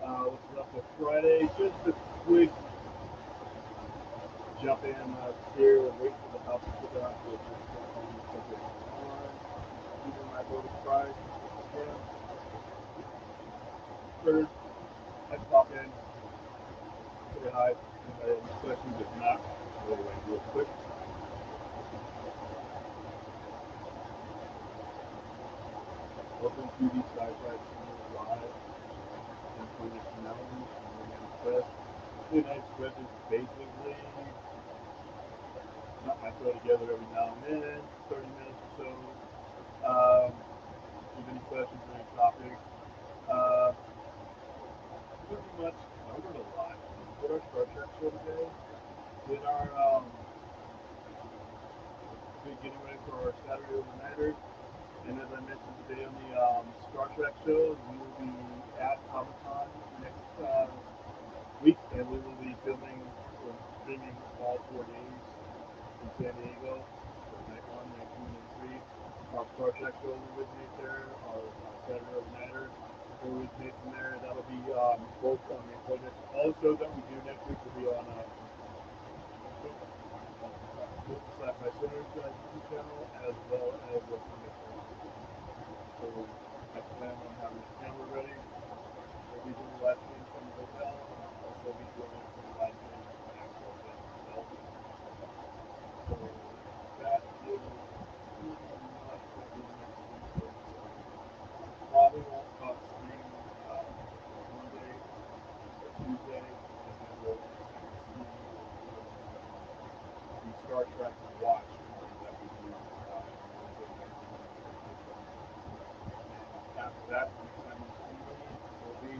What's up for Friday? Just a quick jump in here and wait for the house to sit down so it's just on. Keeping my vote price. Yeah, third, I pop in, say hi, and I have any questions. If not, we'll wait real quick. Welcome to the Sci-Fi Channel Live in Phoenix Mountains, Mountain Express. Midnight Express is basically not my throw together every now and then, 30 minutes or so. If you have any questions or any topics, uh, pretty much covered a lot. We did our Star Trek show today. Did our getting ready for our Saturday overnighters. And as I mentioned today on the Star Trek show, we will be at Comic Con next week, and we will be filming or streaming all 4 days in San Diego. So night one, night two, night three. Our Star Trek show will originate there. Our Saturday Overnighter will originate from there. That'll be both on the projects. All the shows that we do next week will be on both the Sci-Fi Center's YouTube channel as well as the Comic Con. So I plan on having the camera ready. We'll be doing live streams from the hotel, and I'll also be doing some live streams from the actual event itself. So that is pretty much what we next week. Probably won't stop streaming Monday or Tuesday, and then we'll see the Star Trek watch party that we do Wednesday night. And after that, next time you see me will be,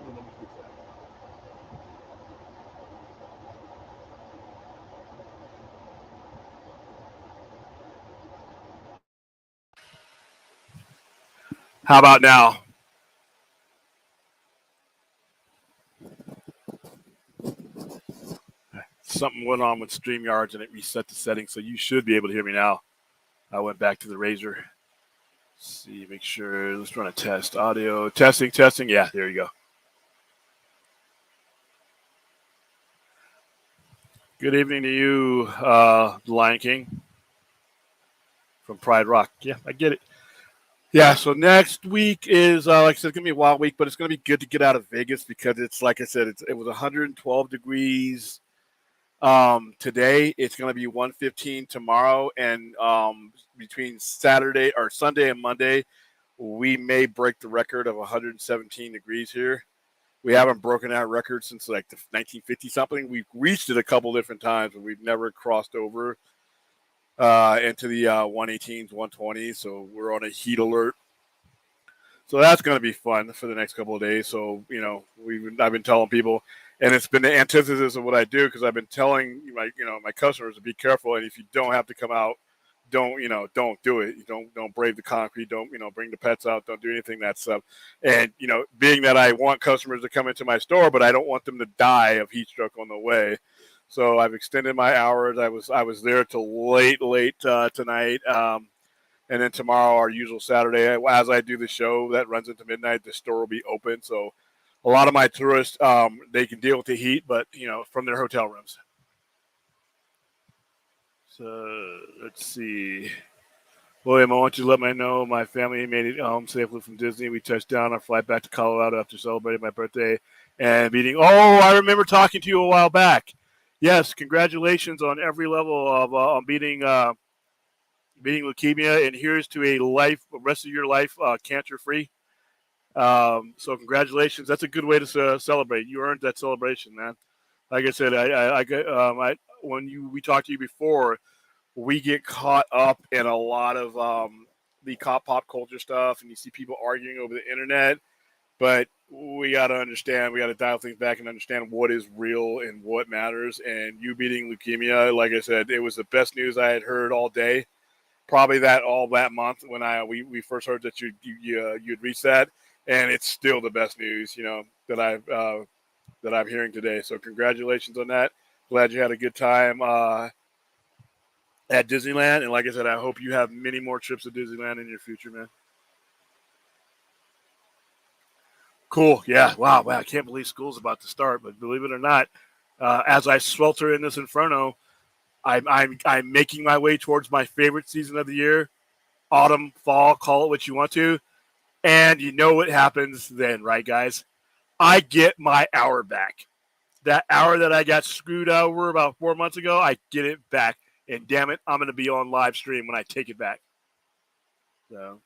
let me switch that. How about now? Something went on with StreamYards and it reset the settings, so you should be able to hear me now. I went back to the Razor. See, make sure. Let's run a test. Audio testing, testing. Yeah, there you go. Good evening to you, Lion King from Pride Rock. Yeah, I get it. Yeah, so next week is, like I said, it's going to be a wild week, but it's going to be good to get out of Vegas because it's, like I said, it was 112 degrees today. It's going to be 115 tomorrow, and between Saturday or Sunday and Monday, we may break the record of 117 degrees here. We haven't broken that record since like the 1950 something. We've reached it a couple different times, but we've never crossed over into the 118s, 120s. So we're on a heat alert. So that's going to be fun for the next couple of days. So I've been telling people, and it's been the antithesis of what I do because I've been telling my customers to be careful, and if you don't have to come out, don't do it. You don't brave the concrete. Don't bring the pets out. Don't do anything that stuff. And being that I want customers to come into my store, but I don't want them to die of heat stroke on the way. So I've extended my hours. I was there till late tonight. And then tomorrow, our usual Saturday, as I do the show that runs into midnight, the store will be open. So a lot of my tourists, they can deal with the heat, but from their hotel rooms. So let's see. William, I want you to let me know my family made it home safely from Disney. We touched down our flight back to Colorado after celebrating my birthday and meeting. Oh, I remember talking to you a while back. Yes, congratulations on every level of on beating leukemia, and here's to a rest of your life cancer free. So congratulations. That's a good way to celebrate. You earned that celebration, man. Like I said, we talked to you before, we get caught up in a lot of the pop culture stuff, and you see people arguing over the internet. But we got to understand, we got to dial things back and understand what is real and what matters. And you beating leukemia, like I said, it was the best news I had heard all day. Probably all that month when we first heard that you'd reached that, and it's still the best news that I'm hearing today. So congratulations on that. Glad you had a good time at Disneyland, and like I said, I hope you have many more trips to Disneyland in your future, man. Cool. Yeah. Wow. I can't believe school's about to start, but believe it or not, as I swelter in this inferno, I'm making my way towards my favorite season of the year, autumn, fall, call it what you want to. And you know what happens then, right, guys? I get my hour back. That hour that I got screwed over about 4 months ago, I get it back. And damn it, I'm going to be on live stream when I take it back. So,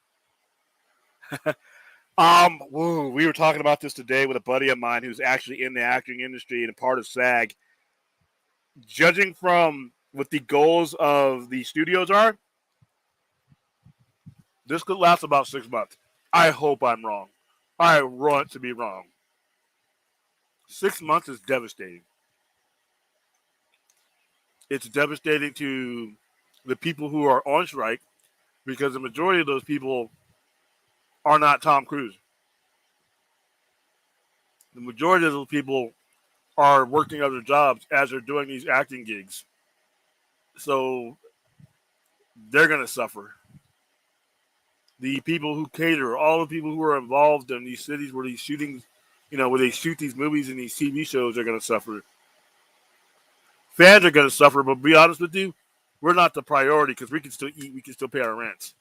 we were talking about this today with a buddy of mine who's actually in the acting industry and a part of SAG. Judging from what the goals of the studios are, this could last about 6 months. I hope I'm wrong. I want to be wrong. 6 months is devastating. It's devastating to the people who are on strike because the majority of those people are not Tom Cruise. The majority of those people are working other jobs as they're doing these acting gigs. So they're going to suffer. The people who cater, all the people who are involved in these cities where these shootings, where they shoot these movies and these TV shows are going to suffer. Fans are going to suffer, but to be honest with you, we're not the priority because we can still eat, we can still pay our rents.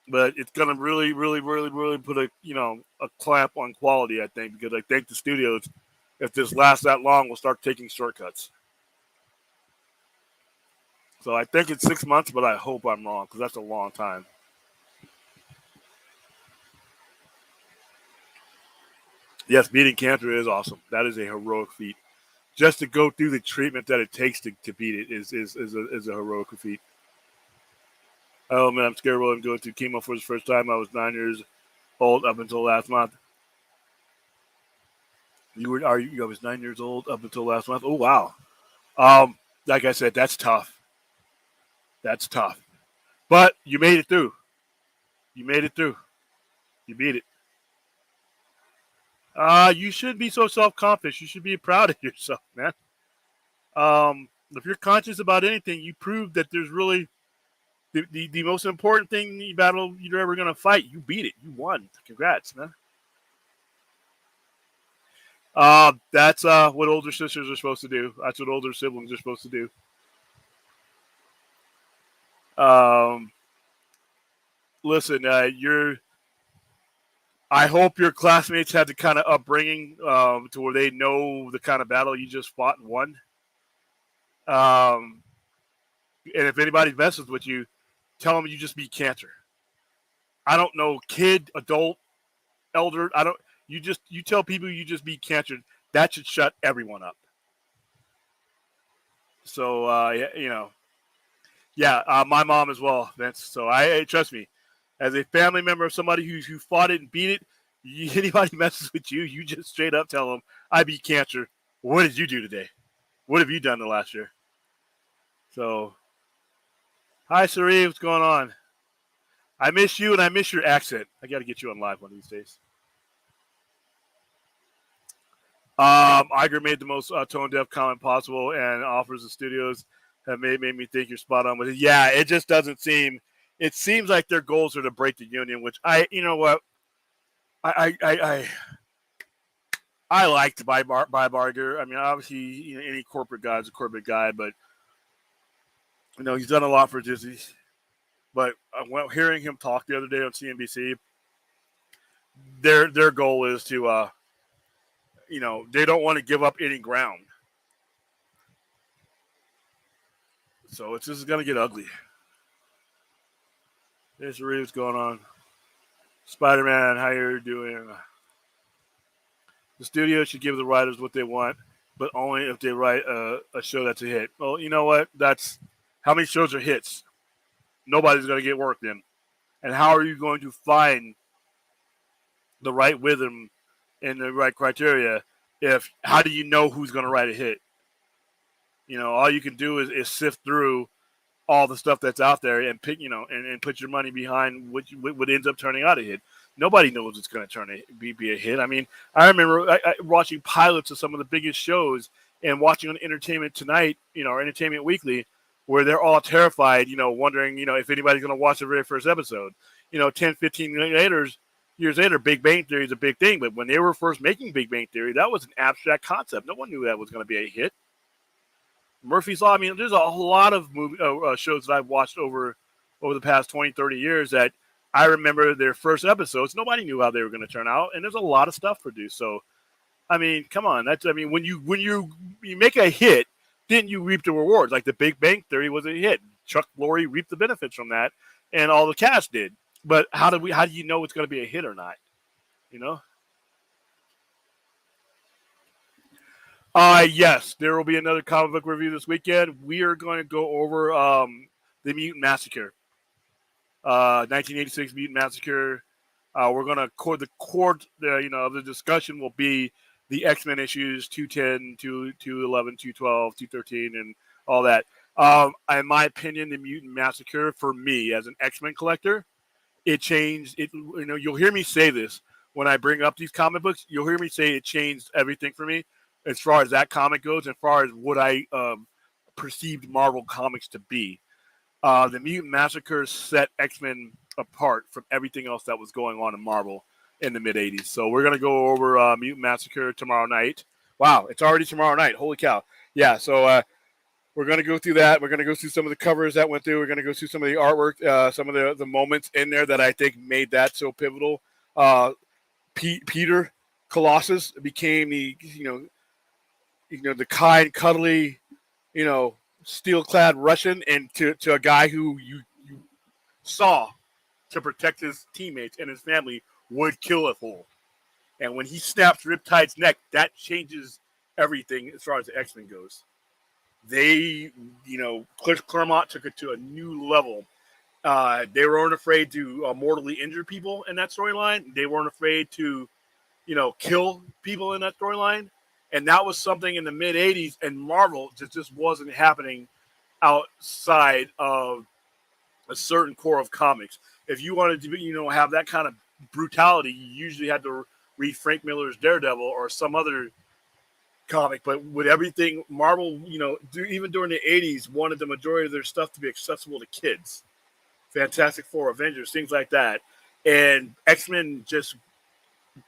But it's going to really, really, really, really put a clamp on quality, I think, because I think the studios, if this lasts that long, will start taking shortcuts. So I think it's 6 months, but I hope I'm wrong because that's a long time. Yes, beating cancer is awesome. That is a heroic feat. Just to go through the treatment that it takes to beat it is a heroic feat. Oh man, I'm scared while I'm going through chemo for the first time. I was 9 years old up until last month. I was 9 years old up until last month. Oh wow. Like I said, that's tough. That's tough. But you made it through. You made it through. You beat it. You shouldn't be so self-confident. You should be proud of yourself, man. If you're conscious about anything, you prove that there's really the most important thing in the battle you're ever going to fight. You beat it. You won. Congrats, man. That's what older sisters are supposed to do. That's what older siblings are supposed to do. Listen, I hope your classmates had the kind of upbringing to where they know the kind of battle you just fought and won. And if anybody messes with you, tell them you just beat cancer. I don't know, kid, adult, elder. You tell people you just beat cancer. That should shut everyone up. So my mom as well, Vince. So trust me, as a family member of somebody who fought it and beat it, anybody messes with you, you just straight up tell them, I beat cancer. What did you do today? What have you done the last year? So, hi, Sari. What's going on? I miss you and I miss your accent. I got to get you on live one of these days. Iger made the most tone-deaf comment possible, and offers the studios have made me think you're spot on with it. Yeah, it just doesn't seem. It seems like their goals are to break the union, which you know what, I liked by Iger. I mean, obviously, any corporate guy is a corporate guy, but he's done a lot for Disney. But hearing him talk the other day on CNBC, their goal is to. They don't want to give up any ground. So this is going to get ugly. There's Reeves going on. Spider-Man, how you doing? The studio should give the writers what they want, but only if they write a show that's a hit. Well, you know what? That's how many shows are hits. Nobody's going to get work then. And how are you going to find the right rhythm and the right criteria how do you know who's going to write a hit? All you can do is sift through all the stuff that's out there and pick, and put your money behind what ends up turning out a hit. Nobody knows it's going to be a hit. I mean, I remember watching pilots of some of the biggest shows and watching on Entertainment Tonight, or Entertainment Weekly, where they're all terrified, wondering, if anybody's going to watch the very first episode. 10, 15 minutes later, years later, Big Bang Theory is a big thing. But when they were first making Big Bang Theory, that was an abstract concept. No one knew that was going to be a hit. Murphy's Law. I mean, there's a lot of shows that I've watched over the past 20, 30 years that I remember their first episodes. Nobody knew how they were going to turn out, and there's a lot of stuff produced. So, I mean, come on. When you make a hit, then you reap the rewards. Like the Big Bang Theory was a hit. Chuck Lorre reaped the benefits from that, and all the cast did. But how do you know it's going to be a hit or not? You know. Yes, there will be another comic book review this weekend. We are going to go over the Mutant Massacre, 1986 Mutant Massacre. We're going to of the discussion will be the X-Men issues 210, 211, 212, 213, and all that. In my opinion, the Mutant Massacre, for me as an X-Men collector, it changed. You'll hear me say this when I bring up these comic books. You'll hear me say it changed everything for me as far as that comic goes, as far as what I perceived Marvel Comics to be. The Mutant Massacre set X-Men apart from everything else that was going on in Marvel in the mid-'80s. So we're going to go over Mutant Massacre tomorrow night. Wow, it's already tomorrow night. Holy cow. Yeah, so we're going to go through that. We're going to go through some of the covers that went through. We're going to go through some of the artwork, some of the moments in there that I think made that so pivotal. Peter Colossus became the the kind, cuddly, steel-clad Russian, and to a guy who you saw to protect his teammates and his family would kill a fool. And when he snaps Riptide's neck, that changes everything as far as the X-Men goes. They, Chris Claremont took it to a new level. They weren't afraid to mortally injure people in that storyline. They weren't afraid to, kill people in that storyline. And that was something in the mid-'80s, and Marvel just wasn't happening outside of a certain core of comics. If you wanted to, have that kind of brutality, you usually had to read Frank Miller's Daredevil or some other comic. But with everything, Marvel, even during the 80s, wanted the majority of their stuff to be accessible to kids. Fantastic Four, Avengers, things like that. And X-Men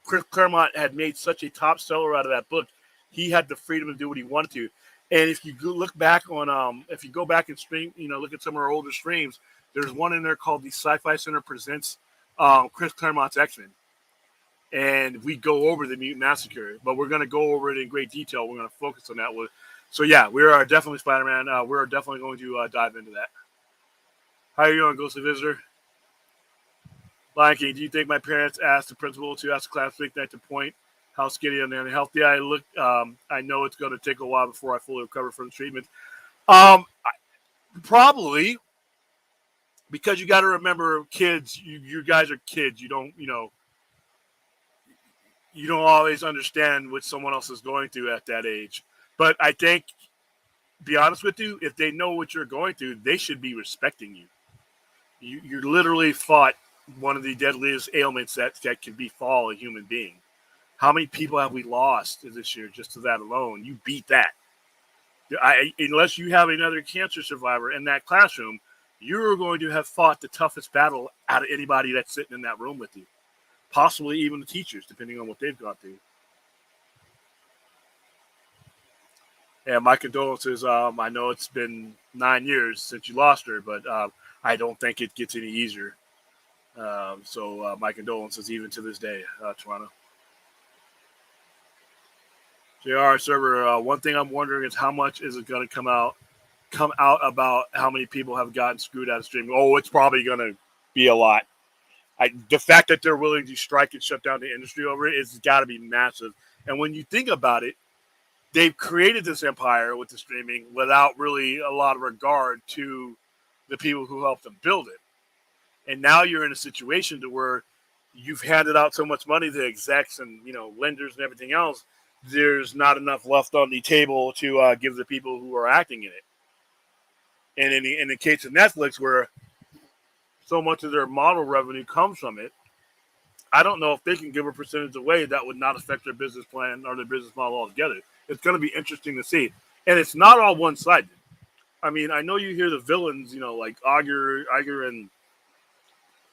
Chris Claremont had made such a top seller out of that book. He had the freedom to do what he wanted to. And if you look back on, if you go back and stream, look at some of our older streams, there's one in there called the Sci-Fi Center Presents Chris Claremont's X-Men. And we go over the Mutant Massacre, but we're going to go over it in great detail. We're going to focus on that. So, yeah, we are definitely Spider-Man. We're definitely going to dive into that. How are you doing, Ghostly Visitor? Lion King, do you think my parents asked the principal to ask the class weeknight to point how skinny and unhealthy I look? I know it's going to take a while before I fully recover from the treatment. Probably, because you got to remember, kids, you guys are kids. You don't always understand what someone else is going through at that age. But I think, be honest with you, if they know what you're going through, they should be respecting you. You literally fought one of the deadliest ailments that can befall a human being. How many people have we lost this year just to that alone? You beat that. Unless you have another cancer survivor in that classroom, you're going to have fought the toughest battle out of anybody that's sitting in that room with you. Possibly even the teachers, depending on what they've gone through. Yeah, my condolences. I know it's been 9 years since you lost her, but I don't think it gets any easier. So my condolences even to this day, Toronto. JR server, one thing I'm wondering is how much is it going to come out about how many people have gotten screwed out of streaming? Oh, it's probably going to be a lot. The fact that they're willing to strike and shut down the industry over it has got to be massive. And when you think about it, they've created this empire with the streaming without really a lot of regard to the people who helped them build it. And now you're in a situation to where you've handed out so much money to execs and lenders and everything else. There's not enough left on the table to give the people who are acting in it. And in the case of Netflix, where so much of their model revenue comes from it, I don't know if they can give a percentage away that would not affect their business plan or their business model altogether. It's going to be interesting to see. And it's not all one-sided. I mean, I know you hear the villains, like Iger and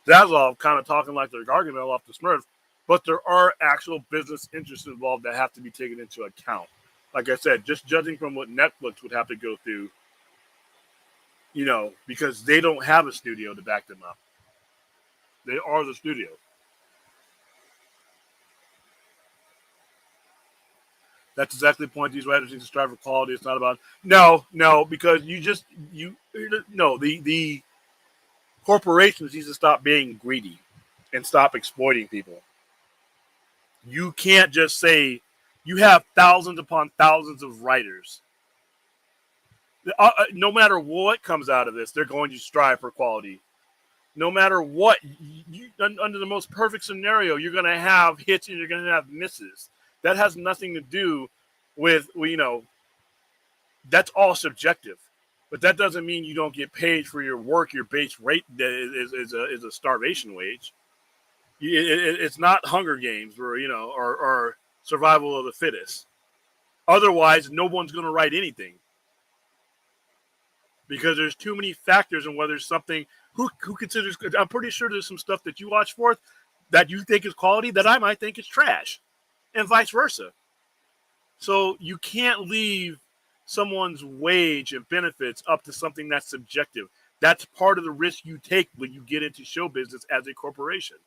Zaslav kind of talking like they're Gargamel off the Smurf, but there are actual business interests involved that have to be taken into account. Like I said, just judging from what Netflix would have to go through, because they don't have a studio to back them up. They are the studio. That's exactly the point. These writers need to strive for quality. It's not about no, because the corporations need to stop being greedy and stop exploiting people. You can't just say you have thousands upon thousands of writers. No matter what comes out of this, they're going to strive for quality. No matter what, under the most perfect scenario, you're going to have hits and you're going to have misses. That has nothing to do with, that's all subjective. But that doesn't mean you don't get paid for your work. Your base rate is a starvation wage. It's not Hunger Games or survival of the fittest. Otherwise, no one's going to write anything because there's too many factors in whether something. Who considers? I'm pretty sure there's some stuff that you watch for that you think is quality that I might think is trash, and vice versa. So you can't leave someone's wage and benefits up to something that's subjective. That's part of the risk you take when you get into show business as a corporation.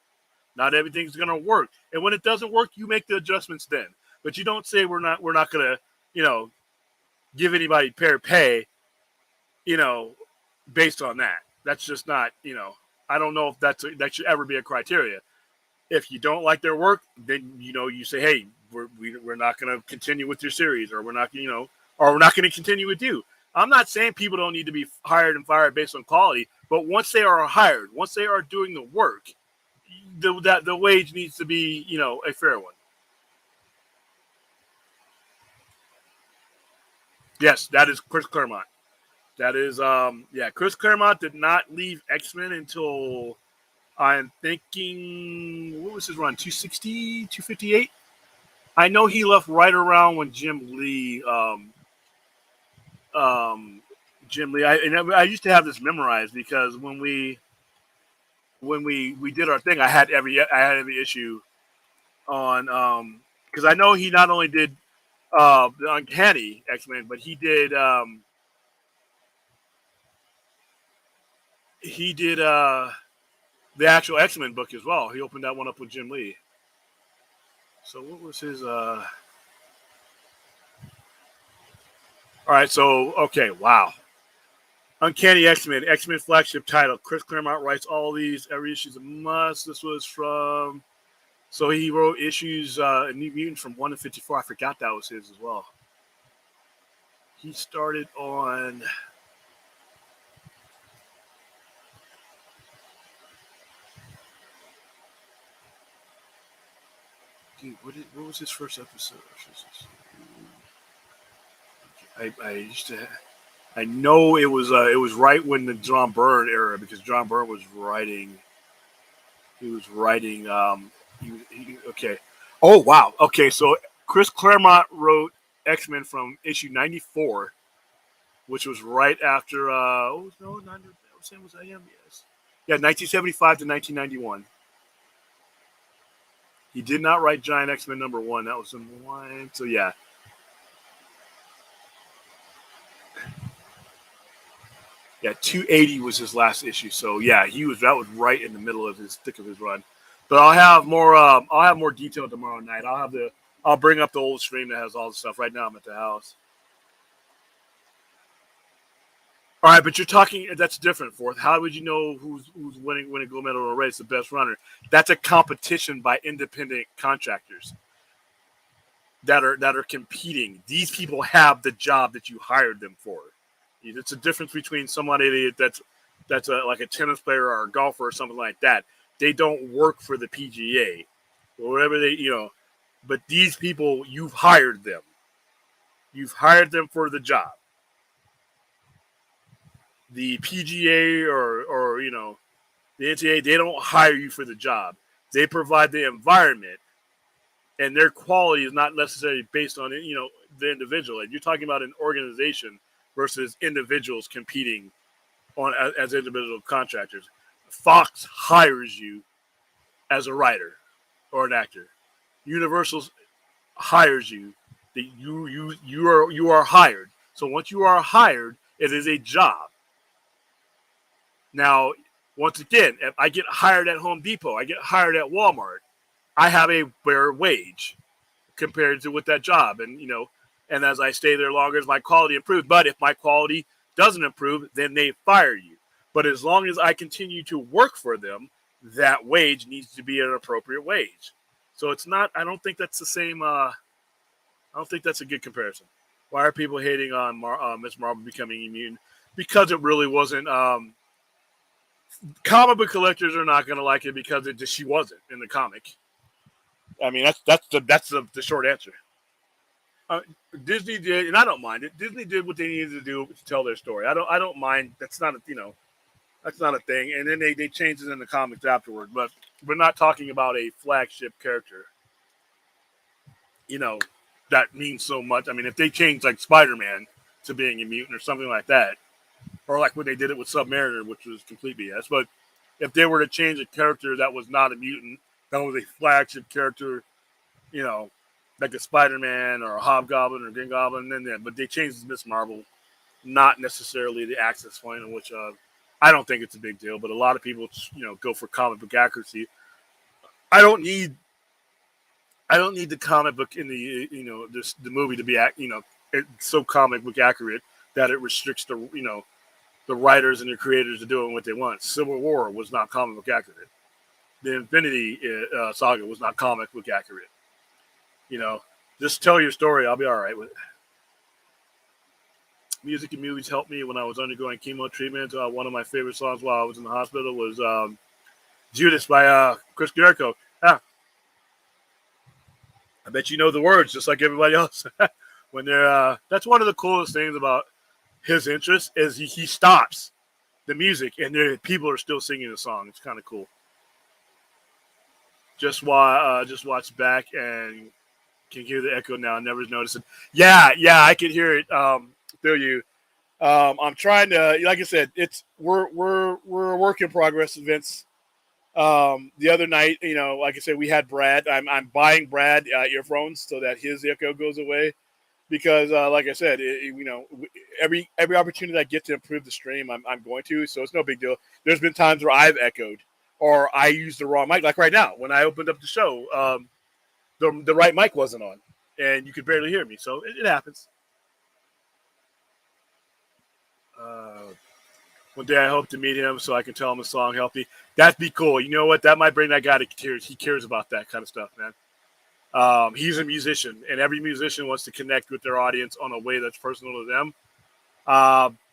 Not everything's going to work, and when it doesn't work, you make the adjustments then. But you don't say we're not going to, give anybody fair pay, based on that. That's just not, I don't know if that should ever be a criteria. If you don't like their work, then you say, hey, we're not going to continue with your series, or we're not, or we're not going to continue with you. I'm not saying people don't need to be hired and fired based on quality, but once they are hired, once they are doing the work, the wage needs to be, a fair one. Yes, that is Chris Claremont. That is, Chris Claremont did not leave X-Men until I'm thinking, what was his run? 260, 258? I know he left right around when Jim Lee, I used to have this memorized because when we did our thing, I had every issue on, because I know he not only did the Uncanny X-Men, but he did the actual X-Men book as well. He opened that one up with Jim Lee. So what was his all right, so okay, wow. Uncanny X-Men flagship title. Chris Claremont writes all these, every issue is a must. This was from, so he wrote issues New Mutants from 1 to 54. I forgot that was his as well. He started on, dude, what was his first episode? I know it was right when the John Byrne era, because John Byrne was writing. He was writing. Okay. Oh wow. Okay, so Chris Claremont wrote X-Men from issue 94, which was right after. Same was I am. Yes. Yeah, 1975 to 1991. He did not write Giant X-Men #1. That was in one. So yeah. Yeah, 280 was his last issue. So yeah, that was right in the middle of his thick of his run. But I'll have more detail tomorrow night. I'll bring up the old stream that has all the stuff. Right now I'm at the house. All right, but you're talking, that's different, Fourth. How would you know who's winning a gold medal or race, the best runner? That's a competition by independent contractors that are competing. These people have the job that you hired them for. It's a difference between somebody that's like a tennis player or a golfer or something like that. They don't work for the PGA or whatever but these people, you've hired them. You've hired them for the job. The PGA or the NCAA, they don't hire you for the job. They provide the environment, and their quality is not necessarily based on the individual. And you're talking about an organization versus individuals competing on as individual contractors. Fox hires you as a writer or an actor. Universal hires you. That you are hired. So once you are hired, it is a job. Now, once again, if I get hired at Home Depot, I get hired at Walmart, I have a fair wage compared to with that job. And as I stay there longer, as my quality improves. But if my quality doesn't improve, then they fire you. But as long as I continue to work for them, that wage needs to be an appropriate wage. So it's not. I don't think that's the same. I don't think that's a good comparison. Why are people hating on Miss Marvel becoming immune? Because it really wasn't. Comic book collectors are not going to like it because she wasn't in the comic. I mean, that's the short answer. Disney did, and I don't mind it. Disney did what they needed to do to tell their story. I don't mind. That's not a thing. And then they changed it in the comics afterward. But we're not talking about a flagship character. That means so much. I mean, if they changed like Spider-Man to being a mutant or something like that, or like when they did it with Submariner, which was complete BS. But if they were to change a character that was not a mutant, that was a flagship character, like a Spider-Man or a Hobgoblin or Green Goblin, but they changed Miss Marvel, not necessarily the access point, in which I don't think it's a big deal. But a lot of people, go for comic book accuracy. I don't need the comic book in the the movie to be it's so comic book accurate that it restricts the writers and the creators to doing what they want. Civil War was not comic book accurate. The Infinity Saga was not comic book accurate. Just tell your story. I'll be all right with it. Music and movies helped me when I was undergoing chemo treatment. One of my favorite songs while I was in the hospital was Judas by Chris Jericho. I bet you know the words just like everybody else. When they're that's one of the coolest things about his interest is he stops the music and people are still singing the song. It's kind of cool. Just watch back and can hear the echo now. Never noticed it. Yeah, I can hear it through you. I'm trying to, like I said, we're a work in progress, Vince. The other night, like I said, we had Brad. I'm buying Brad earphones so that his echo goes away. Because, like I said, every opportunity I get to improve the stream, I'm going to. So it's no big deal. There's been times where I've echoed or I used the wrong mic. Like right now, when I opened up the show, the right mic wasn't on, and you could barely hear me. So it happens. One day I hope to meet him so I can tell him a song helped me. That'd be cool. You know what? That might bring that guy to tears. He cares about that kind of stuff, man. He's a musician, and every musician wants to connect with their audience on a way that's personal to them.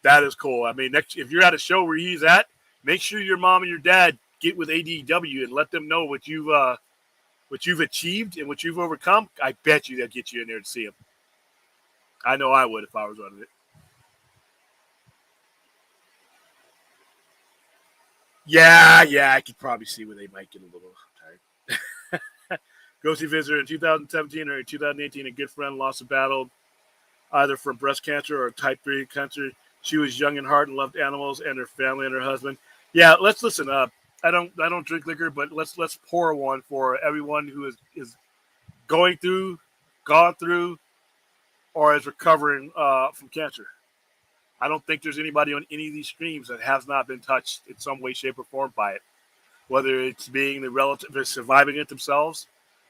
That is cool. I mean, if you're at a show where he's at, make sure your mom and your dad get with ADW and let them know what you've achieved and what you've overcome. I bet you they'll get you in there to see him. I know I would if I was running it. Yeah, I could probably see where they might get a little tired. Ghosty visitor in 2017 or 2018, a good friend lost a battle either from breast cancer or type 3 cancer. She was young in heart and loved animals and her family and her husband. Yeah, let's listen up. I don't drink liquor, but let's pour one for everyone who is gone through, or is recovering from cancer. I don't think there's anybody on any of these streams that has not been touched in some way, shape, or form by it. Whether it's being the relative, they're surviving it themselves,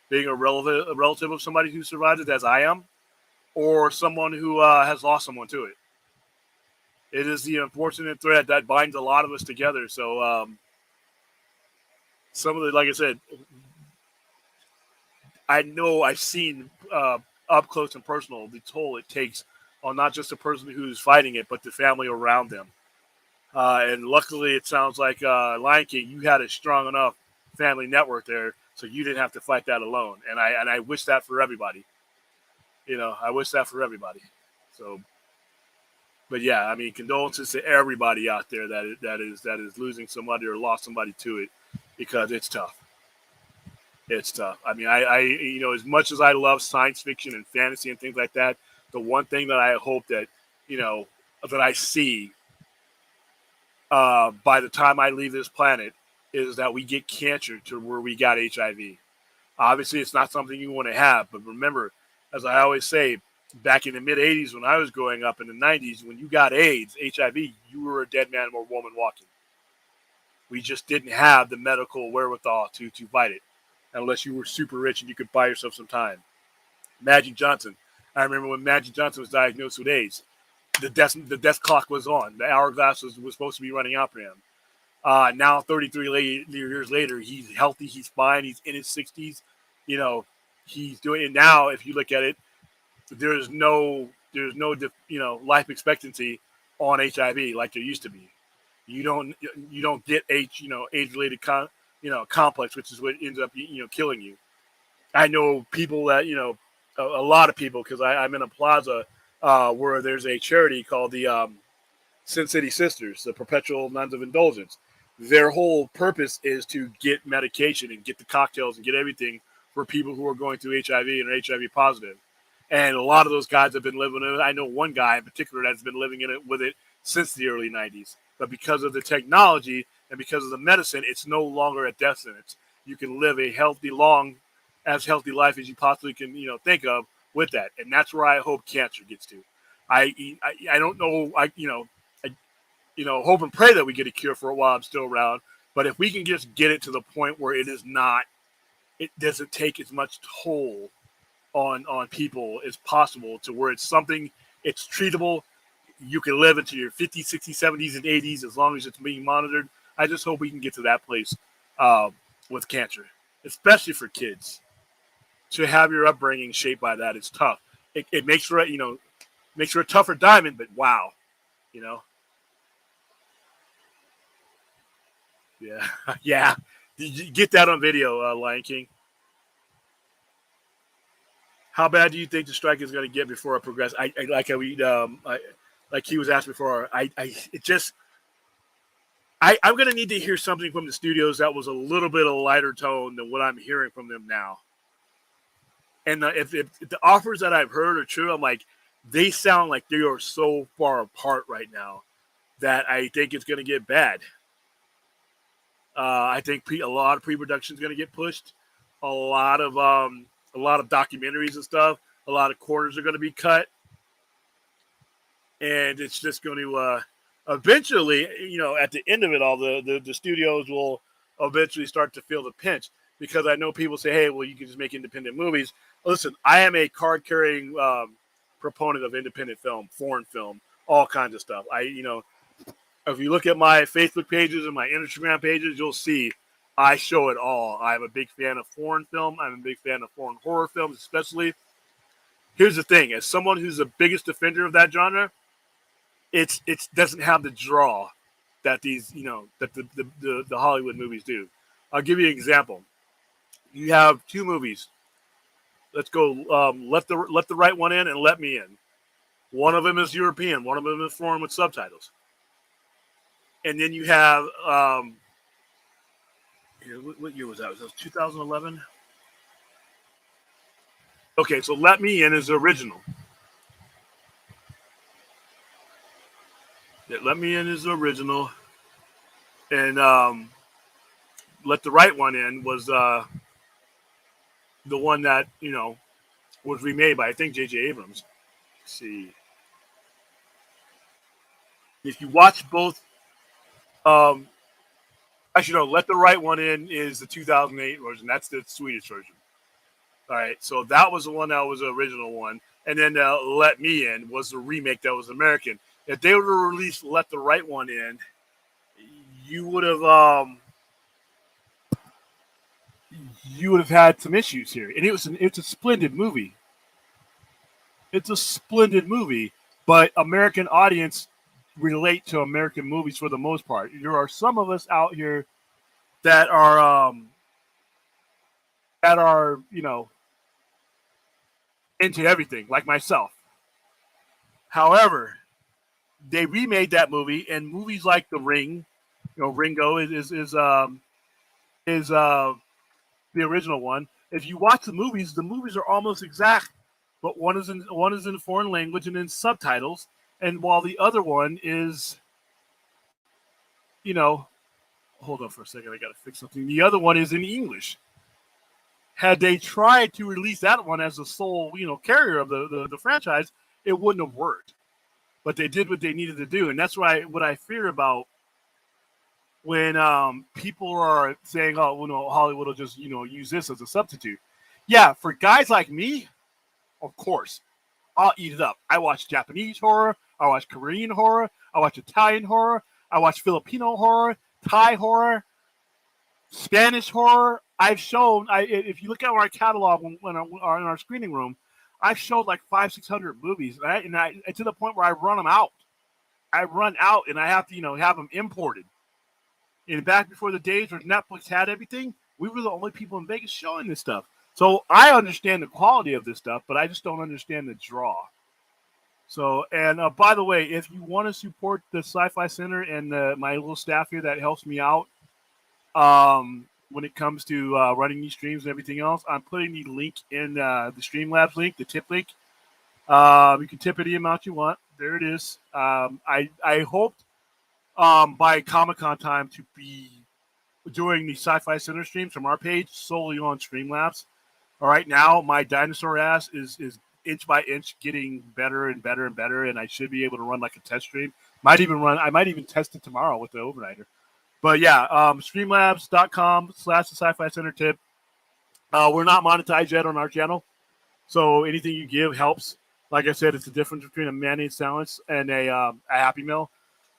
being a relative of somebody who survived it, as I am, or someone who has lost someone to it. It is the unfortunate thread that binds a lot of us together. So some of the, like I said, I know I've seen up close and personal the toll it takes on not just the person who's fighting it, but the family around them. And luckily, it sounds like Lion King, you had a strong enough family network there, so you didn't have to fight that alone. And I wish that for everybody. I wish that for everybody. So, but yeah, I mean, condolences to everybody out there that is losing somebody or lost somebody to it, because it's tough. It's tough. I mean, I as much as I love science fiction and fantasy and things like that, the one thing that I hope that that I see by the time I leave this planet is that we get cancer to where we got HIV. Obviously, it's not something you want to have, but remember, as I always say, back in the mid 80s when I was growing up in the 90s, when you got AIDS, HIV, you were a dead man or woman walking. We just didn't have the medical wherewithal to fight it unless you were super rich and you could buy yourself some time. Magic Johnson. I remember when Magic Johnson was diagnosed with AIDS, the death clock was on. The hourglass was supposed to be running out for him. Now, 33 years later, he's healthy. He's fine. He's in his 60s. You know, he's doing it now. If you look at it, there's no life expectancy on HIV like there used to be. You don't get age related complex, which is what ends up killing you. I know people that a lot of people because I'm in a plaza where there's a charity called the Sin City Sisters, the Perpetual Nuns of Indulgence. Their whole purpose is to get medication and get the cocktails and get everything for people who are going through HIV and are HIV positive. And a lot of those guys have been living in it. I know one guy in particular that's been living in it with it since the early 90s. But because of the technology and because of the medicine, it's no longer a death sentence. You can live a as healthy life as you possibly can, think of with that. And that's where I hope cancer gets to. I don't know. Hope and pray that we get a cure for it while I'm still around. But if we can just get it to the point where it doesn't take as much toll on people as possible to where it's treatable. You can live into your 50s, 60s, 70s, and 80s as long as it's being monitored. I just hope we can get to that place with cancer, especially for kids. To have your upbringing shaped by that is tough. It makes for a tougher diamond, but wow, you know. Yeah, yeah. Did you get that on video, Lion King? How bad do you think the strike is going to get before it progresses? Like he was asked before. I'm going to need to hear something from the studios that was a little bit of a lighter tone than what I'm hearing from them now. And if the offers that I've heard are true, I'm like, they sound like they are so far apart right now that I think it's going to get bad. I think a lot of pre-production is going to get pushed. A lot of documentaries and stuff. A lot of corners are going to be cut, and it's just going to eventually, at the end of it all, the studios will eventually start to feel the pinch because I know people say, "Hey, well, you can just make independent movies." Listen, I am a card-carrying proponent of independent film, foreign film, all kinds of stuff. If you look at my Facebook pages and my Instagram pages, you'll see I show it all. I'm a big fan of foreign film. I'm a big fan of foreign horror films, especially. Here's the thing: as someone who's the biggest defender of that genre, it doesn't have the draw that the Hollywood movies do. I'll give you an example. You have two movies. Let's go. Let the right one in and Let Me In. One of them is European. One of them is foreign with subtitles. And then you have what year was that? Was that 2011? Okay, so Let Me In is the original. Yeah, Let Me In is the original, and Let the Right One In was the one that was remade by I think J.J. Abrams. Let's see, if you watch both, um, actually no, Let the Right One In is the 2008 version. That's the Swedish version. All right, so that was the one that was the original one, and then Let Me In was the remake that was American. If they were to release Let the Right One In, you would have had some issues here, and it's a splendid movie. It's a splendid movie, but American audience relate to American movies for the most part. There are some of us out here that are into everything, like myself. However, they remade that movie, and movies like The Ring, Ringo is the original one. If you watch the movies are almost exact, but one is in foreign language and in subtitles, and while the other one is, you know, hold on for a second. I got to fix something. The other one is in English. Had they tried to release that one as the sole, carrier of the franchise, it wouldn't have worked. But they did what they needed to do, and that's what I fear about when people are saying, "Oh, well, no, Hollywood will just use this as a substitute." Yeah, for guys like me, of course, I'll eat it up. I watch Japanese horror, I watch Korean horror, I watch Italian horror, I watch Filipino horror, Thai horror, Spanish horror. I've shown. If you look at our catalog when in our screening room, I've showed like 500-600 movies, right? And I to the point where I run them out. I run out, and I have to have them imported. And back before the days where Netflix had everything, we were the only people in Vegas showing this stuff. So I understand the quality of this stuff, but I just don't understand the draw. So, and by the way, if you want to support the Sci-Fi Center and my little staff here that helps me out when it comes to running these streams and everything else, I'm putting the link in the Streamlabs link, the tip link. You can tip any amount you want. There it is. I hoped by Comic-Con time to be doing the Sci-Fi Center streams from our page solely on Streamlabs. All right, now my dinosaur ass is inch by inch getting better and better and better, and I should be able to run like a test stream. I might even test it tomorrow with the overnighter. But yeah, streamlabs.com/the Sci-Fi Center tip. We're not monetized yet on our channel, so anything you give helps. Like I said, it's the difference between a mayonnaise sandwich and a Happy Meal.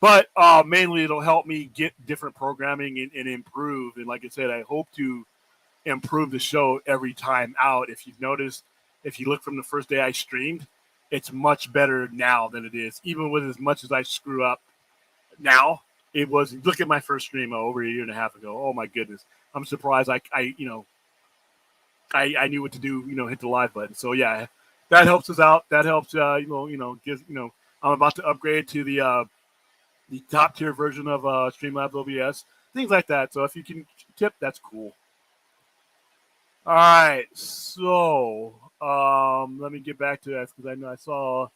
But mainly it'll help me get different programming and improve. And like I said, I hope to improve the show every time out. If you've noticed, if you look from the first day I streamed, it's much better now than it is. Even with as much as I screw up now, it was. Look at my first stream over a year and a half ago. Oh my goodness, I'm surprised I knew what to do. Hit the live button. So yeah, that helps us out. That helps. Gives. I'm about to upgrade to the top tier version of Streamlabs OBS, things like that. So if you can tip, that's cool. All right, so let me get back to that because I know I saw.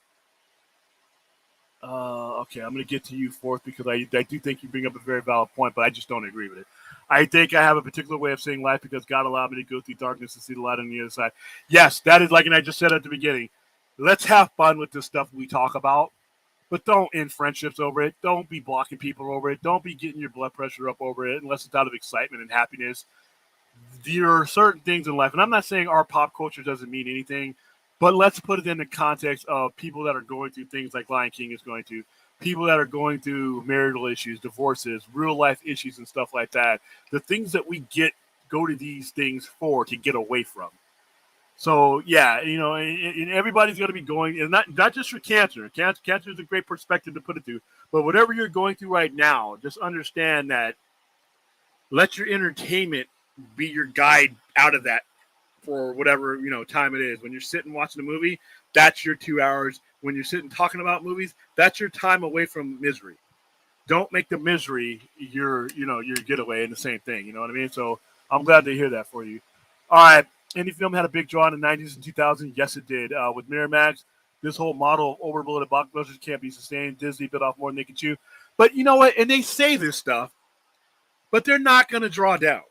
Okay, I'm going to get to you fourth because I do think you bring up a very valid point, but I just don't agree with it. I think I have a particular way of seeing life because God allowed me to go through darkness to see the light on the other side. Yes, that is like, and I just said at the beginning, let's have fun with the stuff we talk about, but don't end friendships over it. Don't be blocking people over it. Don't be getting your blood pressure up over it unless it's out of excitement and happiness. There are certain things in life, and I'm not saying our pop culture doesn't mean anything, but let's put it in the context of people that are going through things like Lion King is going to, people that are going through marital issues, divorces, real life issues, and stuff like that. The things that we go to these things for to get away from. So yeah, and everybody's going to be going, and not just for cancer. Cancer is a great perspective to put it to, but whatever you're going through right now, just understand that. Let your entertainment be your guide out of that for whatever time it is. When you're sitting watching a movie, that's your 2 hours. When you're sitting talking about movies, that's your time away from misery. Don't make the misery your getaway and the same thing. You know what I mean? So I'm glad to hear that for you. All right. Any film had a big draw in the 90s and 2000s? Yes, it did. With Miramax, this whole model of overbloated blockbusters can't be sustained. Disney bit off more than they can chew. But you know what? And they say this stuff, but they're not going to draw down.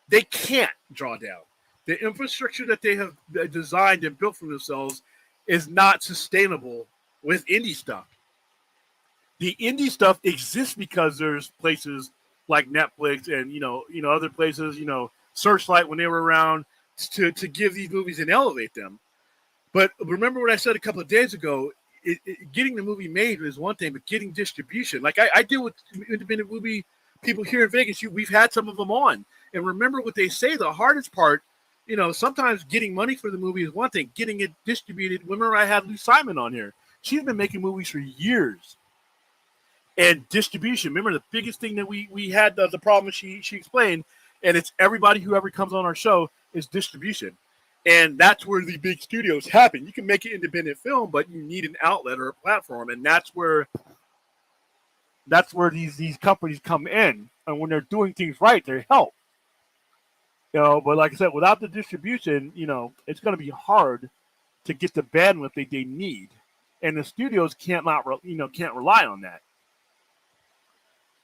They can't draw down. The infrastructure that they have designed and built for themselves is not sustainable with indie stuff. The indie stuff exists because there's places like Netflix and other places, Searchlight when they were around to give these movies and elevate them. But remember what I said a couple of days ago, getting the movie made is one thing, but getting distribution. Like I deal with independent movie people here in Vegas. We've had some of them on. And remember what they say, the hardest part, sometimes getting money for the movie is one thing. Getting it distributed. Remember I had Lou Simon on here. She's been making movies for years. And distribution. Remember the biggest thing that we had, the problem she explained, and it's everybody who ever comes on our show, is distribution. And that's where the big studios happen. You can make an independent film, but you need an outlet or a platform. And that's where these companies come in. And when they're doing things right, they help. But like I said, without the distribution, it's going to be hard to get the bandwidth that they need, and the studios can't rely on that.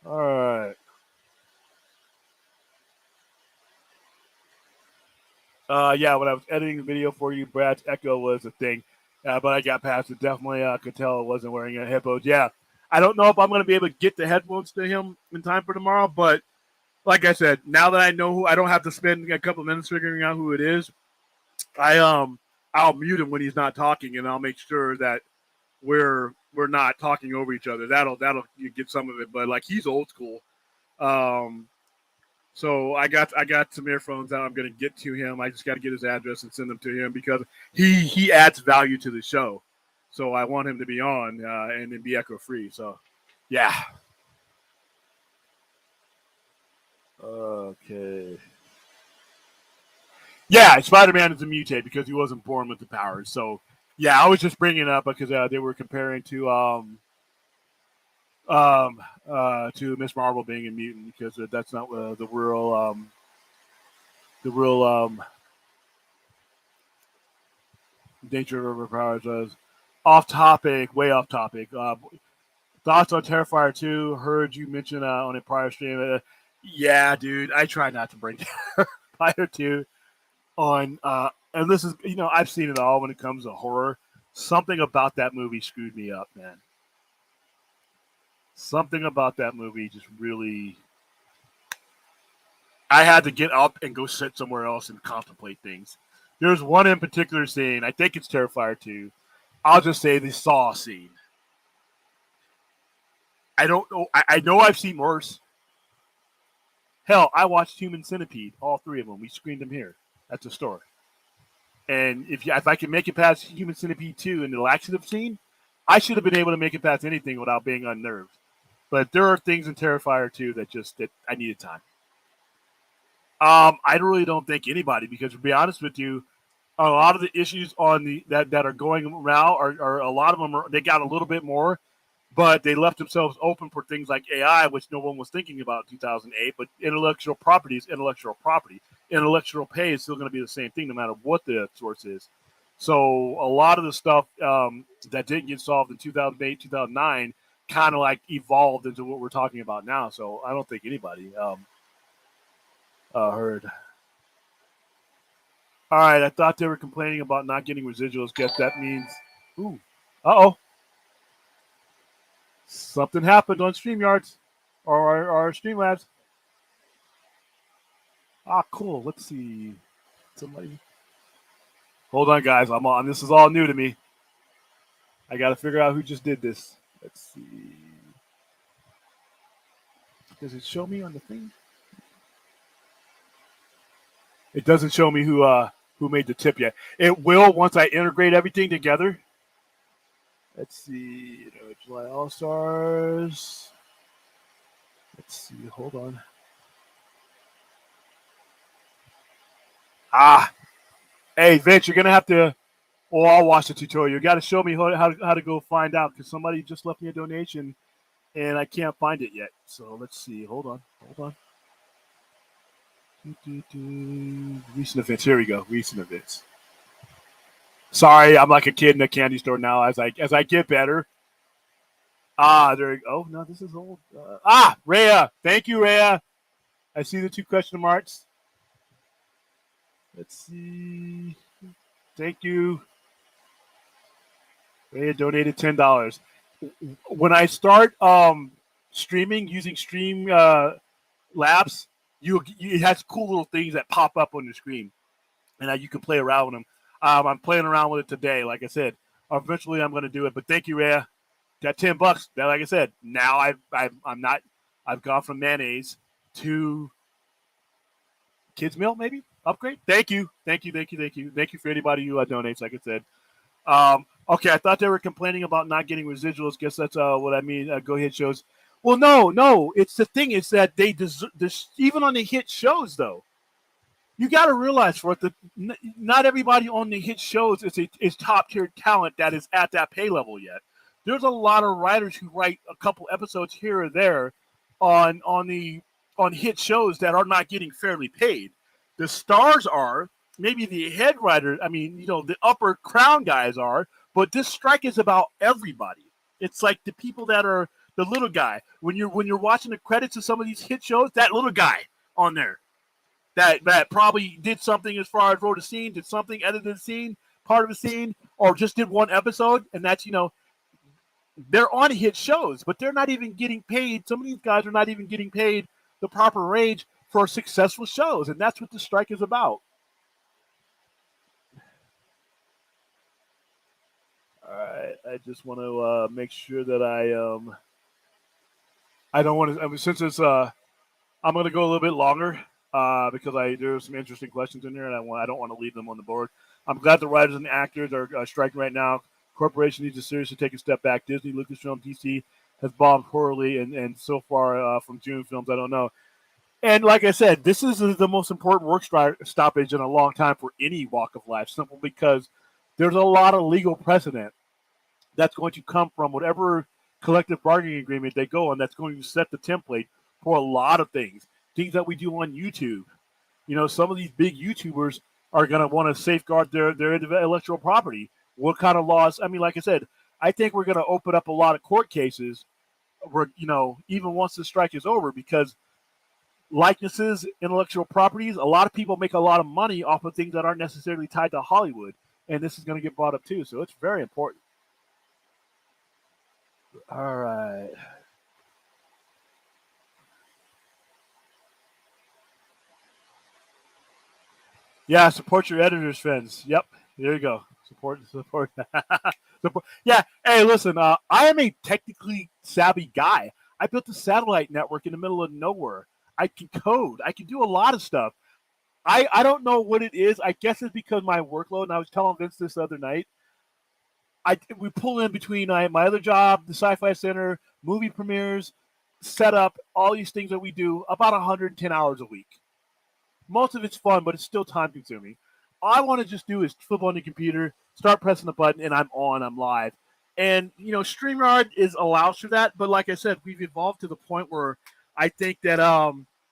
All right. Yeah, when I was editing the video for you, Brad's echo was a thing, but I got past it. Definitely could tell it wasn't wearing a headphones. Yeah, I don't know if I'm going to be able to get the headphones to him in time for tomorrow, but like I said, now that I know who, I don't have to spend a couple of minutes figuring out who it is. I'll mute him when he's not talking, and I'll make sure that we're not talking over each other. That'll get some of it, but like he's old school. Um, so I got some earphones that I'm going to get to him. I just got to get his address and send them to him because he adds value to the show. So I want him to be on and then be echo free. So yeah. Okay. Yeah, Spider-Man is a mutate because he wasn't born with the powers. So yeah, I was just bringing it up because they were comparing to Miss Marvel being a mutant because that's not the real nature of her powers was. Off topic, way off topic. Thoughts on Terrifier 2? Heard you mention on a prior stream. Yeah, dude, I try not to bring Terrifier 2 on. And this is, I've seen it all when it comes to horror. Something about that movie screwed me up, man. Something about that movie just really. I had to get up and go sit somewhere else and contemplate things. There's one in particular scene. I think it's Terrifier 2. I'll just say the Saw scene. I don't know. I know I've seen worse. Hell, I watched Human Centipede, all three of them. We screened them here at the store. And if I can make it past Human Centipede 2 in the laxative scene, I should have been able to make it past anything without being unnerved. But there are things in Terrifier 2 that I needed time. I really don't think anybody, because to be honest with you, a lot of the issues on that are going around are a lot of them they got a little bit more, but they left themselves open for things like AI, which no one was thinking about in 2008. But intellectual property is intellectual property. Intellectual pay is still going to be the same thing no matter what the source is. So a lot of the stuff that didn't get solved in 2008, 2009 kind of like evolved into what we're talking about now. So I don't think anybody heard. All right, I thought they were complaining about not getting residuals. Guess that means, ooh, uh-oh. Something happened on StreamYards or our Streamlabs. Ah, cool. Let's see. Somebody. Hold on, guys. I'm on. This is all new to me. I got to figure out who just did this. Let's see. Does it show me on the thing? It doesn't show me who made the tip yet. It will once I integrate everything together. Let's see. July All Stars. Let's see. Hold on. Hey, Vince, you're gonna have to. Oh, I'll watch the tutorial. You got to show me how to go find out because somebody just left me a donation, and I can't find it yet. So let's see. Hold on. Recent events. Here we go. Recent events. Sorry, I'm like a kid in a candy store now. As I get better. There we go. Oh no, this is old. Rhea. Thank you, Rhea. I see the 2 question marks. Let's see. Thank you. Rhea donated $10. When I start streaming using Stream Labs, it has cool little things that pop up on the screen, and you can play around with them. I'm playing around with it today. Like I said, eventually I'm going to do it. But thank you, Rhea. Got $10. That, like I said, now I've gone from mayonnaise to kids meal, maybe upgrade. Thank you for anybody who donates. Like I said. Okay, I thought they were complaining about not getting residuals. Guess that's what I mean. Go hit shows. Well, no. It's the thing is that they deserve this even on the hit shows though. You got to realize for it that not everybody on the hit shows is top tier talent that is at that pay level yet. There's a lot of writers who write a couple episodes here or there on hit shows that are not getting fairly paid. The stars are. Maybe the head writer, the upper crown guys are, but this strike is about everybody. It's like the people that are the little guy. When you're watching the credits of some of these hit shows, that little guy on there. that probably did something as far as wrote a scene, did something, edited a scene, part of a scene, or just did one episode, and that's they're on hit shows, but they're not even getting paid. Some of these guys are not even getting paid the proper wage for successful shows, and that's what the strike is about. All right, I just want to make sure that I don't want to. I mean, since it's I'm going to go a little bit longer because there's some interesting questions in there, and I don't want to leave them on the board. I'm glad the writers and the actors are striking right now. Corporation needs to seriously take a step back. Disney, Lucasfilm, DC has bombed poorly, and so far from June films, I don't know. And like I said, this is the most important work stoppage in a long time for any walk of life, simply because there's a lot of legal precedent that's going to come from whatever collective bargaining agreement they go on that's going to set the template for a lot of things that we do on YouTube. Some of these big YouTubers are going to want to safeguard their intellectual property. What kind of laws? I mean, like I said, I think we're going to open up a lot of court cases where, even once the strike is over, because likenesses, intellectual properties, a lot of people make a lot of money off of things that aren't necessarily tied to Hollywood. And this is going to get brought up too. So it's very important. All right. Yeah, support your editors, friends. Yep, there you go. Support. Support. Yeah. Hey, listen. I am a technically savvy guy. I built a satellite network in the middle of nowhere. I can code. I can do a lot of stuff. I don't know what it is. I guess it's because my workload. And I was telling Vince this the other night. We pull in between my other job, the Sci-Fi Center, movie premieres, setup, all these things that we do, about 110 hours a week. Most of it's fun, but it's still time consuming. All I want to just do is flip on the computer, start pressing the button, and I'm on. I'm live. And StreamYard allows for that. But like I said, we've evolved to the point where I think that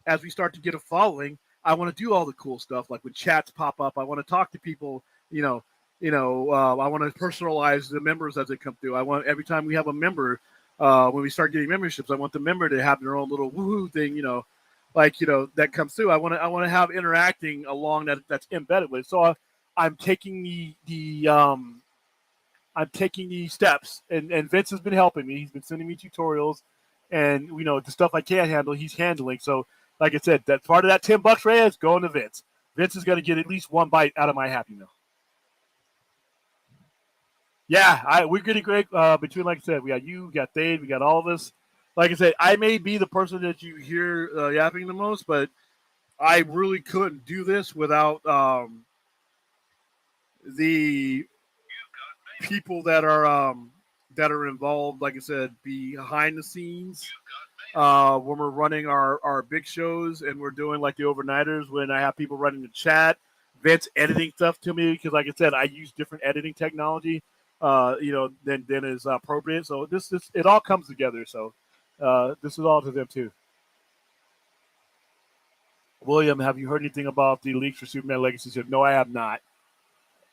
as we start to get a following, I want to do all the cool stuff. Like when chats pop up, I want to talk to people. I want to personalize the members as they come through. I want every time we have a member, when we start getting memberships, I want the member to have their own little woohoo thing. That comes through. I want to have interacting along that's embedded with it. So I'm taking the steps, and Vince has been helping me. He's been sending me tutorials, and the stuff I can't handle, he's handling. So like I said, that part of that $10 Ray is going to Vince. Vince is going to get at least one bite out of my Happy Meal. Yeah, we're getting great between, like I said, we got you, we got Dave, we got all of us. Like I said, I may be the person that you hear yapping the most, but I really couldn't do this without the people that are involved. Like I said, behind the scenes when we're running our big shows and we're doing like the overnighters. When I have people running the chat, Vince editing stuff to me because, like I said, I use different editing technology. Than is appropriate. So this it all comes together. So this is all to them too. William, have you heard anything about the leaks for Superman Legacy? No, I have not.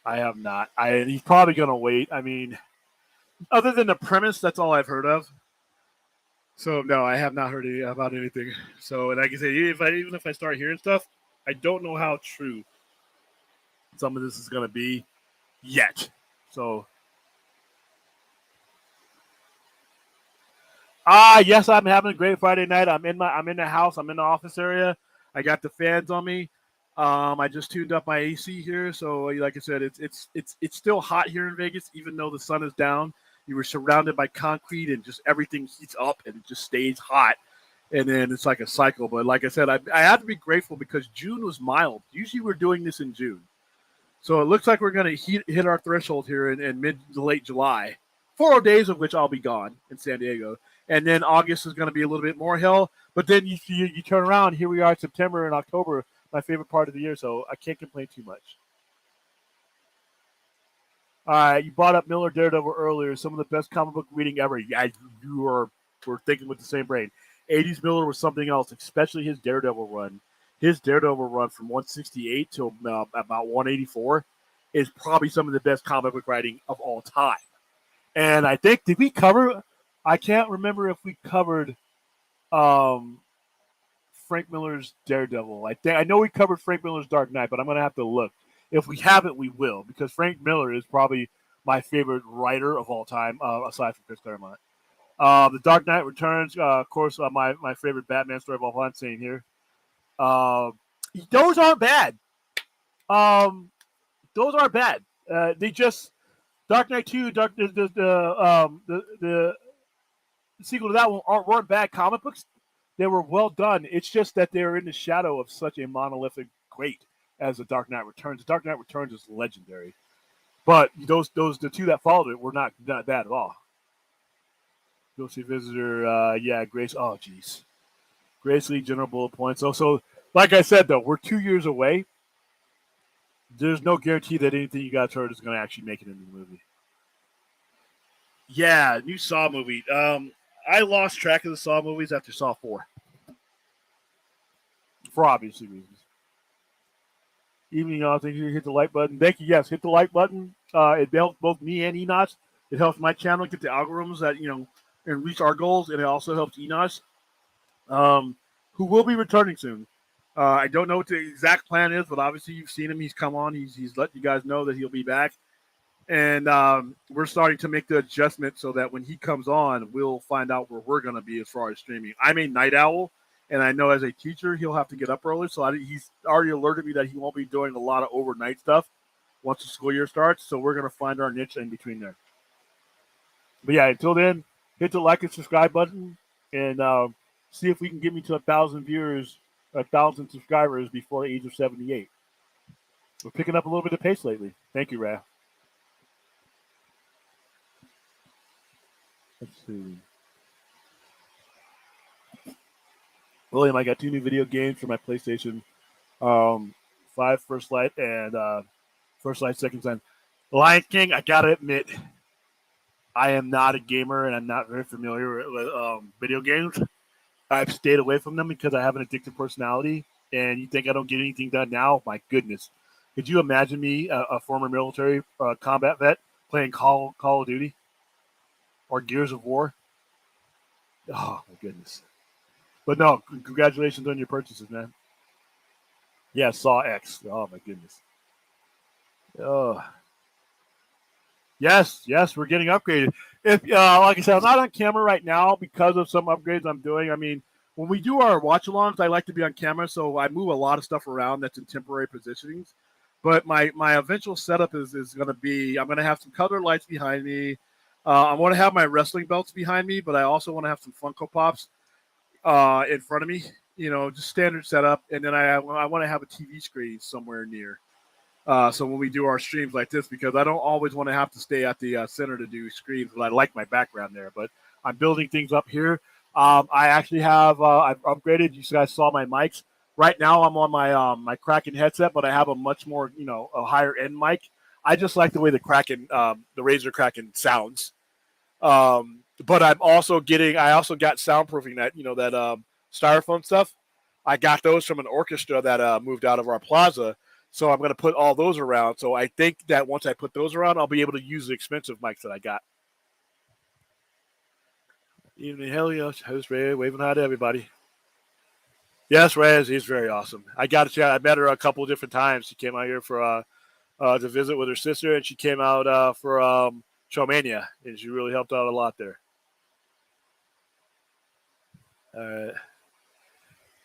I have not. He's probably going to wait. I mean, other than the premise, that's all I've heard of. So no, I have not heard about anything. So, and like I say, even if I start hearing stuff, I don't know how true some of this is going to be yet. So. Yes, I'm having a great Friday night. I'm in the house. I'm in the office area. I got the fans on me. I just tuned up my AC here, so like I said, it's still hot here in Vegas, even though the sun is down. You were surrounded by concrete, and just everything heats up, and it just stays hot. And then it's like a cycle. But like I said, I have to be grateful because June was mild. Usually we're doing this in June, so it looks like we're going to hit our threshold here in mid to late July. 4 days of which I'll be gone in San Diego. And then August is going to be a little bit more hell. But then you turn around, here we are in September and October, my favorite part of the year. So I can't complain too much. All right, you brought up Miller Daredevil earlier. Some of the best comic book reading ever. Yeah, you were thinking with the same brain. 80s Miller was something else, especially his Daredevil run. His Daredevil run from 168 to about 184 is probably some of the best comic book writing of all time. And I think, did we cover? I can't remember if we covered Frank Miller's Daredevil. I know we covered Frank Miller's Dark Knight, but I'm going to have to look. If we haven't, we will, because Frank Miller is probably my favorite writer of all time, aside from Chris Claremont. The Dark Knight Returns, of course, my favorite Batman story of all time, saying here. Those aren't bad. Those aren't bad. They just Dark Knight 2, the sequel to that one weren't bad comic books. They were well done. It's just that they're in the shadow of such a monolithic great as The Dark Knight Returns. The Dark Knight Returns is legendary. But the two that followed it were not bad at all. Ghostly Visitor, Grace. Oh, geez. Grace Lee, general bullet points. So, like I said, though, we're 2 years away. There's no guarantee that anything you guys heard is going to actually make it into the movie. Yeah, new Saw movie. I lost track of the Saw movies after Saw 4. For obvious reasons. Even, I think you hit the like button. Thank you. Yes, hit the like button. It helps both me and Enosh. It helps my channel get the algorithms that, and reach our goals. And it also helps Enosh, who will be returning soon. I don't know what the exact plan is, but obviously you've seen him. He's come on. He's let you guys know that he'll be back. And we're starting to make the adjustment so that when he comes on, we'll find out where we're going to be as far as streaming. I'm a night owl, and I know as a teacher, he'll have to get up early. So he's already alerted me that he won't be doing a lot of overnight stuff once the school year starts. So we're going to find our niche in between there. But yeah, until then, hit the like and subscribe button and see if we can get me to 1,000 viewers, 1,000 subscribers before the age of 78. We're picking up a little bit of pace lately. Thank you, Raph. Let's see. William, I got 2 new video games for my PlayStation 5 First Light and First Light Second Son. Lion King, I got to admit, I am not a gamer and I'm not very familiar with video games. I've stayed away from them because I have an addictive personality. And you think I don't get anything done now? My goodness. Could you imagine me, a former military combat vet, playing Call of Duty or Gears of War? Oh, my goodness. But no, congratulations on your purchases, man. Yeah, Saw X. Oh, my goodness. Oh. Yes, we're getting upgraded. If like I said, I'm not on camera right now because of some upgrades I'm doing. I mean, when we do our watch-alongs, I like to be on camera, so I move a lot of stuff around that's in temporary positionings. But my eventual setup is going to be, I'm going to have some color lights behind me. I want to have my wrestling belts behind me, but I also want to have some Funko Pops in front of me, just standard setup. And then I want to have a TV screen somewhere near. So when we do our streams like this, because I don't always want to have to stay at the center to do streams, but I like my background there. But I'm building things up here. I actually have, I've upgraded. You guys saw my mics. Right now I'm on my my Kraken headset, but I have a much more, a higher end mic. I just like the way the Kraken, the Razer Kraken sounds. But I also got soundproofing that, that styrofoam stuff. I got those from an orchestra that moved out of our plaza. So I'm going to put all those around. So I think that once I put those around, I'll be able to use the expensive mics that I got. Evening, Helios, host Ray, waving hi to everybody. Yes, Ray, he's very awesome. I got a chat. I met her a couple of different times. She came out here for to visit with her sister, and she came out for Showmania, and she really helped out a lot there.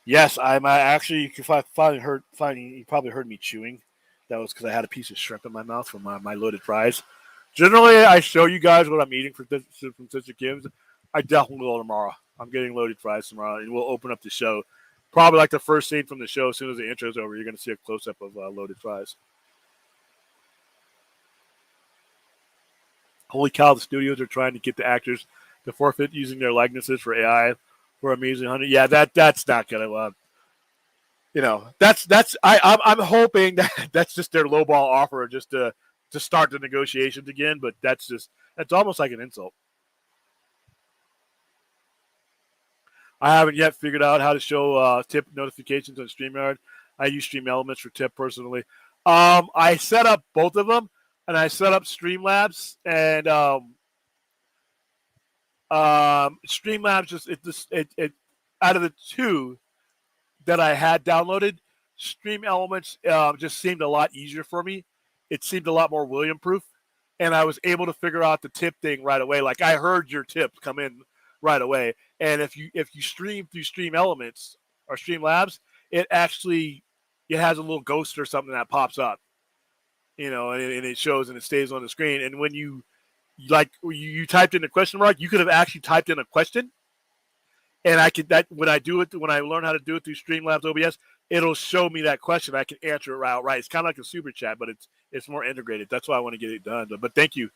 Yes, I'm actually. You probably heard me chewing. That was because I had a piece of shrimp in my mouth from my loaded fries. Generally, I show you guys what I'm eating from Sister Kim's. I definitely will tomorrow. I'm getting loaded fries tomorrow, and we'll open up the show. Probably like the first scene from the show. As soon as the intro's over, you're going to see a close-up of loaded fries. Holy cow, the studios are trying to get the actors to forfeit using their likenesses for AI for Amazing 100. Yeah, that's not going to, I'm hoping that that's just their lowball offer just to start the negotiations again, but that's almost like an insult. I haven't yet figured out how to show tip notifications on StreamYard. I use Stream Elements for tip personally. I set up both of them, and I set up Streamlabs, and Streamlabs it out of the two, that I had downloaded, Stream Elements just seemed a lot easier for me. It seemed a lot more William proof, and I was able to figure out the tip thing right away. Like I heard your tips come in right away, and if you stream through Stream Elements or Stream Labs, it actually it has a little ghost or something that pops up, and it shows and it stays on the screen. And when you typed in a question mark, you could have actually typed in a question, and I could when I learn how to do it through Streamlabs OBS, it'll show me that question. I can answer it right. It's kind of like a super chat, but it's more integrated. That's why I want to get it done. But thank you.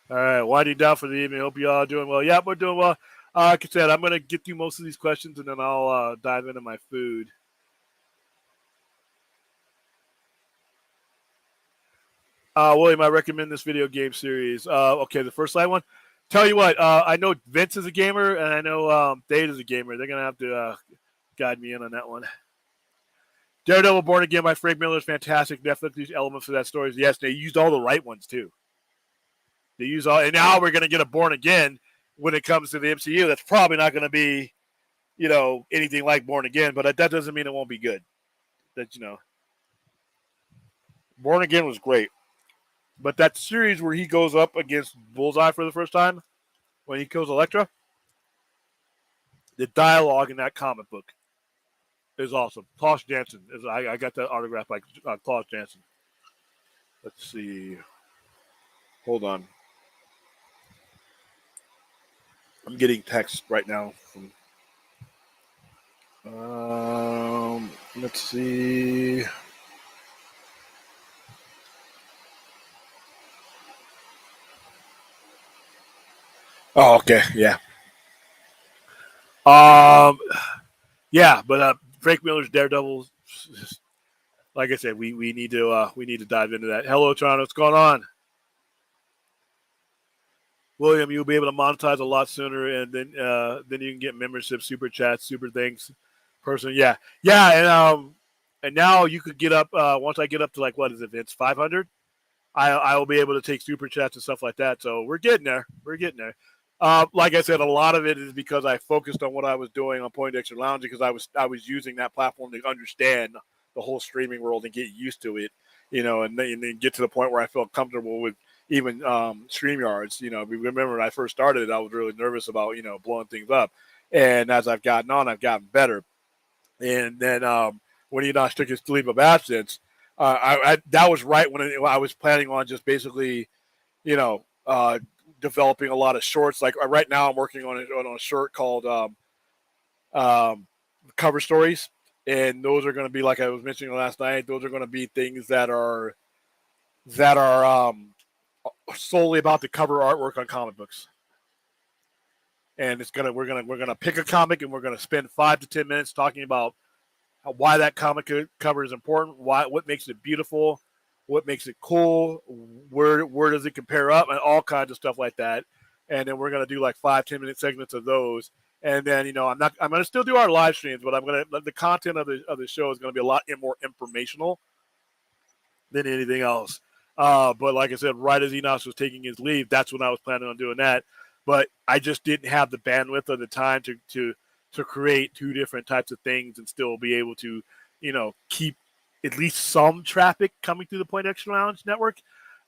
All right, winding down for the evening. Hope you all are doing well. Yeah, we're doing well. Like I said, I'm going to get through most of these questions, and then I'll dive into my food. William, I recommend this video game series. Okay, the First Light one. Tell you what, I know Vince is a gamer, and I know Dave is a gamer. They're going to have to guide me in on that one. Daredevil Born Again by Frank Miller is fantastic. Definitely use elements of that story. Yes, they used all the right ones, too. They use all, and now we're going to get a Born Again when it comes to the MCU. That's probably not going to be, anything like Born Again, but that doesn't mean it won't be good. Born Again was great. But that series where he goes up against Bullseye for the first time, when he kills Elektra, the dialogue in that comic book is awesome. Klaus Janson. I got that autograph by Klaus Janson. Let's see. Hold on. I'm getting text right now from. Let's see. Oh, okay, yeah. Yeah, but Frank Miller's Daredevil. Like I said, we need to dive into that. Hello, Toronto. What's going on? William, you'll be able to monetize a lot sooner, and then you can get membership, super chats, super things, person. Yeah, and now you could get up once I get up to like what is it, Vince? 500. I will be able to take super chats and stuff like that. So we're getting there. Like I said, a lot of it is because I focused on what I was doing on Poindexter Lounge because I was using that platform to understand the whole streaming world and get used to it, and then get to the point where I felt comfortable with even StreamYards. Remember when I first started, I was really nervous about blowing things up, and as I've gotten on, I've gotten better. And then when Enosh took his leave of absence, that was right when I was planning on just basically, developing a lot of shorts. Like right now, I'm working on a short called Cover Stories, and those are going to be, like I was mentioning last night, those are going to be things that are solely about the cover artwork on comic books. And we're gonna pick a comic and we're gonna spend 5 to 10 minutes talking about why that comic cover is important, what makes it beautiful, what makes it cool, where does it compare up, and all kinds of stuff like that. And then we're gonna do like 5-10 minute segments of those. And then I'm gonna still do our live streams, but the content of the show is gonna be a lot more informational than anything else. But like I said, right as Enosh was taking his leave, that's when I was planning on doing that. But I just didn't have the bandwidth or the time to create two different types of things and still be able to, keep at least some traffic coming through the Poindexter Lounge network.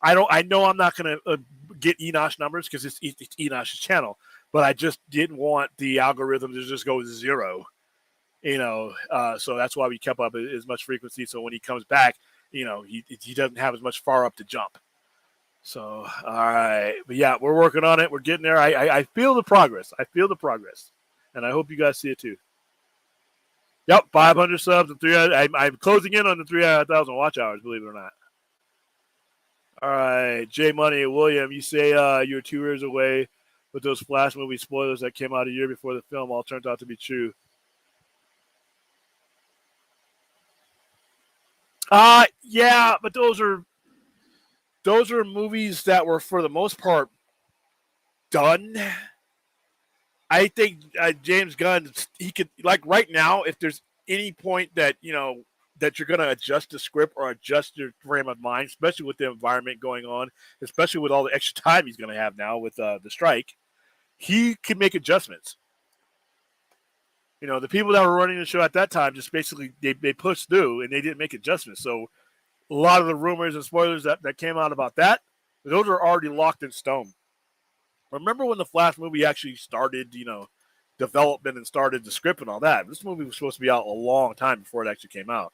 I know I'm not going to get Enosh numbers because it's Enosh's channel, but I just didn't want the algorithm to just go zero, so that's why we kept up as much frequency. So when he comes back, he doesn't have as much far up to jump. So, all right. But yeah, we're working on it. We're getting there. I feel the progress. And I hope you guys see it too. Yep, 500 subs and 300. I'm closing in on the 300,000 watch hours, believe it or not. All right, J Money, William, you say you're 2 years away with those Flash movie spoilers that came out a year before the film all turned out to be true. Yeah, but those are movies that were for the most part done. I think James Gunn, he could, like right now, if there's any point that that you're going to adjust the script or adjust your frame of mind, especially with the environment going on, especially with all the extra time he's going to have now with the strike, he can make adjustments. The people that were running the show at that time just basically they pushed through and they didn't make adjustments. So a lot of the rumors and spoilers that came out about that, those are already locked in stone. Remember when the Flash movie actually started, development and started the script and all that? This movie was supposed to be out a long time before it actually came out.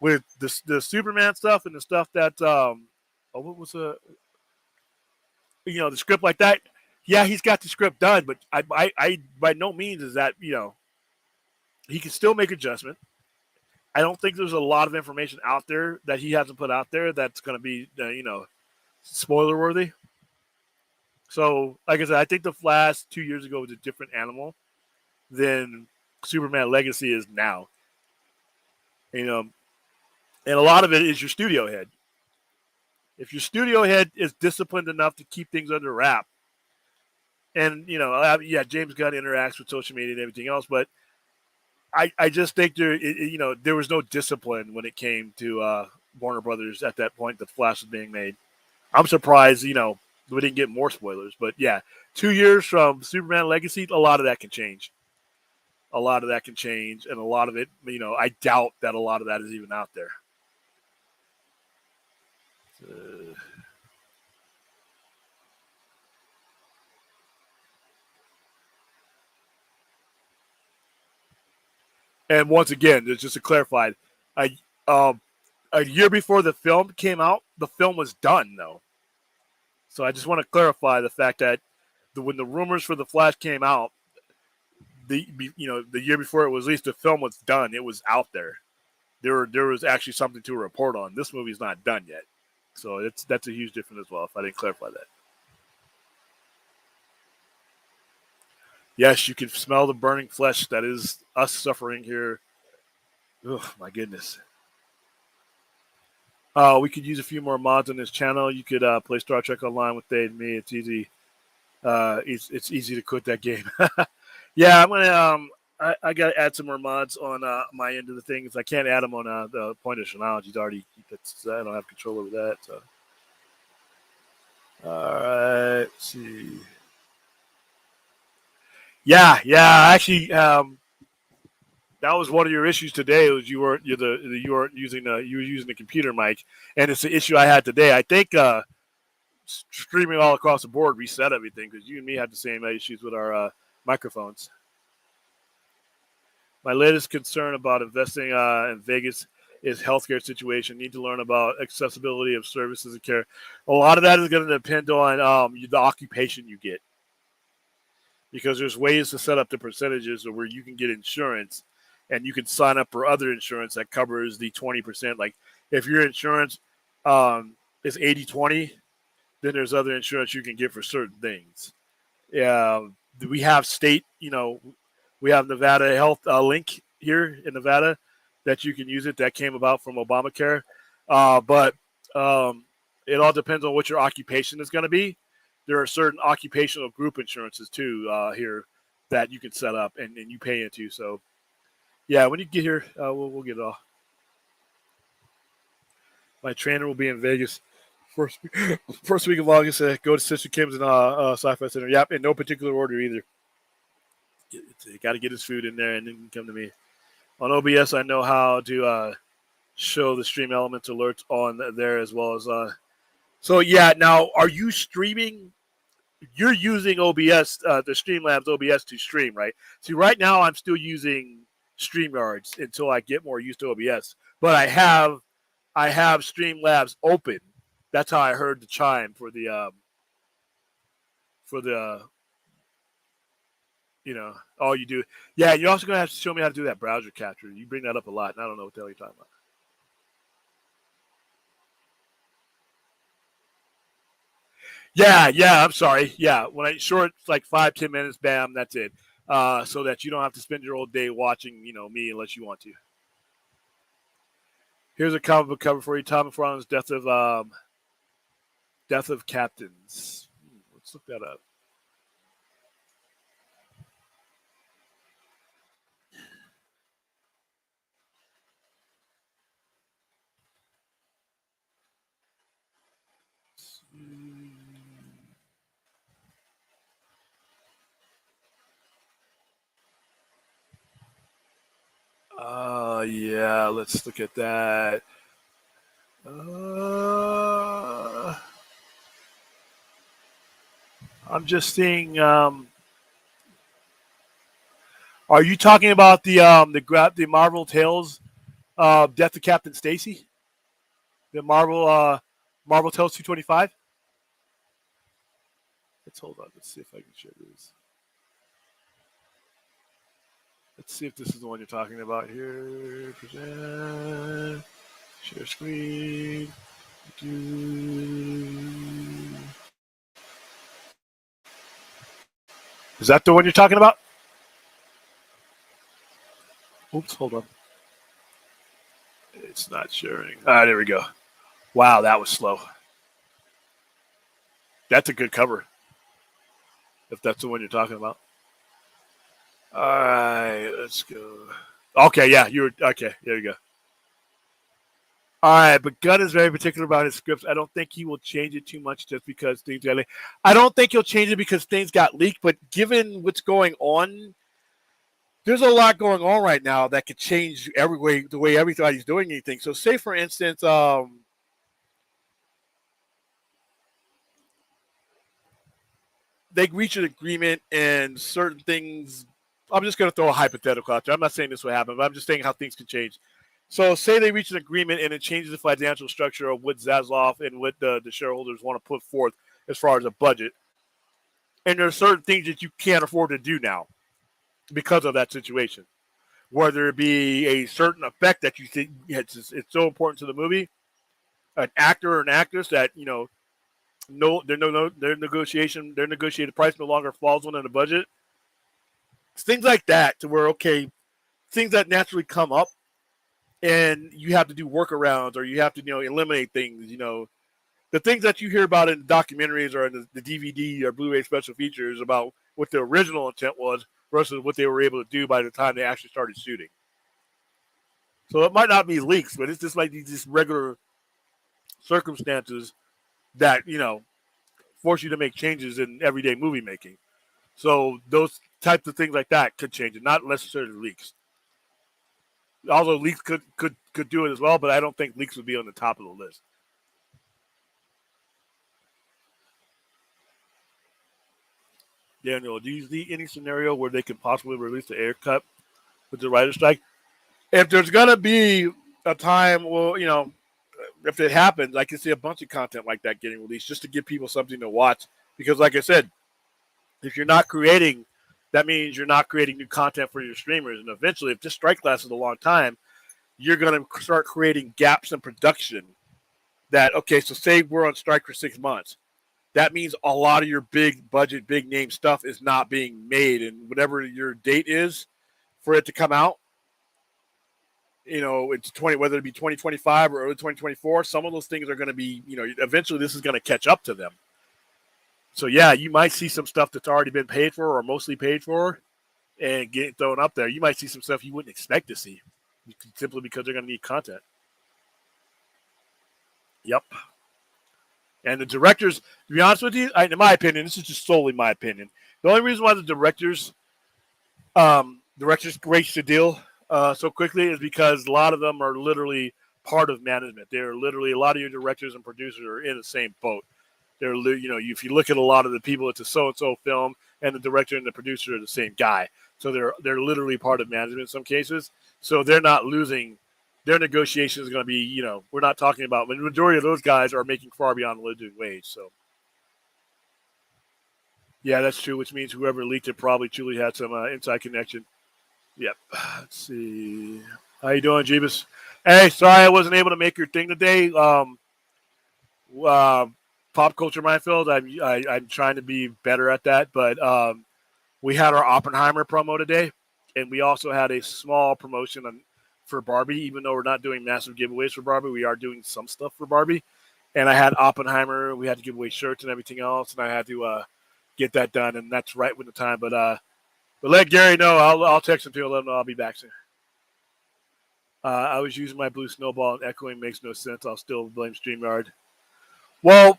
With the Superman stuff and the stuff that, what was the script like that? Yeah, he's got the script done, but I by no means is that, he can still make adjustments. I don't think there's a lot of information out there that he hasn't put out there that's going to be, spoiler worthy. So, like I said, I think the Flash 2 years ago was a different animal than Superman Legacy is now. And a lot of it is your studio head. If your studio head is disciplined enough to keep things under wrap, and James Gunn interacts with social media and everything else, but I just think there was no discipline when it came to Warner Brothers at that point that Flash was being made. I'm surprised, we didn't get more spoilers. But yeah, 2 years from Superman Legacy, a lot of that can change. A lot of that can change, and a lot of it, I doubt that a lot of that is even out there. And once again, just to clarify, I a year before the film came out, the film was done though. So I just want to clarify the fact that when the rumors for the Flash came out, the year before it was released, the film was done. It was out there. There was actually something to report on. This movie's not done yet, so that's a huge difference as well. If I didn't clarify that. Yes, you can smell the burning flesh. That is us suffering here. Oh my goodness. We could use a few more mods on this channel. You could play Star Trek Online with Dave and me. It's easy. It's easy to quit that game. Yeah, I'm gonna. I got to add some more mods on my end of the things. I can't add them on the Point of Challenge. He's already. I don't have control over that. So. All right. Let's see. Yeah. Actually, that was one of your issues today. Was you weren't using the computer mic, and it's the issue I had today. I think streaming all across the board reset everything because you and me had the same issues with our microphones. My latest concern about investing in Vegas is healthcare situation. Need to learn about accessibility of services and care. A lot of that is going to depend on the occupation you get, because there's ways to set up the percentages where you can get insurance, and you can sign up for other insurance that covers the 20%. Like if your insurance is 80-20, then there's other insurance you can get for certain things. Yeah, we have state, we have Nevada Health Link here in Nevada that you can use it. That came about from Obamacare. But it all depends on what your occupation is going to be. There are certain occupational group insurances too here that you can set up and you pay into. So, yeah, when you get here, we'll get it all. My trainer will be in Vegas first week of August. Go to Sister Kim's and Sci-Fi Center. Yep, in no particular order either. You got to get his food in there and then come to me. On OBS, I know how to show the stream elements alerts on there as well as. So, yeah, now are you streaming? You're using OBS, the Streamlabs OBS to stream, right? See, right now I'm still using StreamYards until I get more used to OBS. But I have Streamlabs open. That's how I heard the chime for the all you do. Yeah, you're also going to have to show me how to do that browser capture. You bring that up a lot, and I don't know what the hell you're talking about. Yeah, I'm sorry. Yeah, when I short, it's like 5-10 minutes, bam, that's it. So that you don't have to spend your whole day watching, me unless you want to. Here's a comic book cover for you. Tom McFarlane's Death of Captains. Let's look that up. Yeah, let's look at that. I'm just seeing. Are you talking about the Marvel Tales, Death of Captain Stacy? The Marvel Tales 225. Let's hold on. Let's see if I can share this. Let's see if this is the one you're talking about here. Present. Share screen. Is that the one you're talking about? Oops, hold on. It's not sharing. There we go. Wow, that was slow. That's a good cover. If that's the one you're talking about. All right, let's go. Okay, yeah, you were okay. There you go. All right, but Gunn is very particular about his scripts. I don't think he will change it too much just because things got leaked. I don't think he'll change it because things got leaked. But given what's going on, there's a lot going on right now that could change the way everybody's doing anything. So, say for instance, they reach an agreement and certain things. I'm just going to throw a hypothetical out there. I'm not saying this will happen, but I'm just saying how things can change. So, say they reach an agreement and it changes the financial structure of what Zaslav and what the shareholders want to put forth as far as a budget. And there are certain things that you can't afford to do now because of that situation. Whether it be a certain effect that you think it's so important to the movie, an actor or an actress that their negotiated price no longer falls within the budget. Things like that, to where things that naturally come up, and you have to do workarounds or you have to eliminate things. The things that you hear about in documentaries or in the DVD or Blu-ray special features about what the original intent was versus what they were able to do by the time they actually started shooting. So it might not be leaks, but it's just like these regular circumstances that force you to make changes in everyday movie making. So those types of things like that could change it, not necessarily leaks. Although leaks could do it as well, but I don't think leaks would be on the top of the list. Daniel, do you see any scenario where they could possibly release the air cut with the writer's strike? If there's gonna be a time, well, if it happens, I can see a bunch of content like that getting released just to give people something to watch. Because, like I said, if you're not creating, that means you're not creating new content for your streamers. And eventually, if this strike lasted a long time, you're going to start creating gaps in production. So say we're on strike for 6 months. That means a lot of your big budget, big name stuff is not being made. And whatever your date is for it to come out, it's whether it be 2025 or early 2024, some of those things are going to be, eventually this is going to catch up to them. So yeah, you might see some stuff that's already been paid for or mostly paid for and getting thrown up there. You might see some stuff you wouldn't expect to see simply because they're going to need content. Yep. And the directors, to be honest with you, in my opinion, this is just solely my opinion. The only reason why the directors reached the deal so quickly is because a lot of them are literally part of management. They're literally, a lot of your directors and producers are in the same boat. They're, if you look at a lot of the people, it's a so-and-so film, and the director and the producer are the same guy. So they're literally part of management in some cases. So they're not losing. Their negotiation is going to be, we're not talking about, the majority of those guys are making far beyond the living wage. So, yeah, that's true, which means whoever leaked it probably truly had some inside connection. Yep. Let's see. How you doing, Jeebus? Hey, sorry I wasn't able to make your thing today. Pop culture minefield. I'm trying to be better at that, but we had our Oppenheimer promo today, and we also had a small promotion for Barbie. Even though we're not doing massive giveaways for Barbie, we are doing some stuff for Barbie. And I had Oppenheimer. We had to give away shirts and everything else, and I had to get that done. And that's right with the time. But let Gary know. I'll text him to let him know I'll be back soon. I was using my blue snowball, and echoing makes no sense. I'll still blame StreamYard. Well,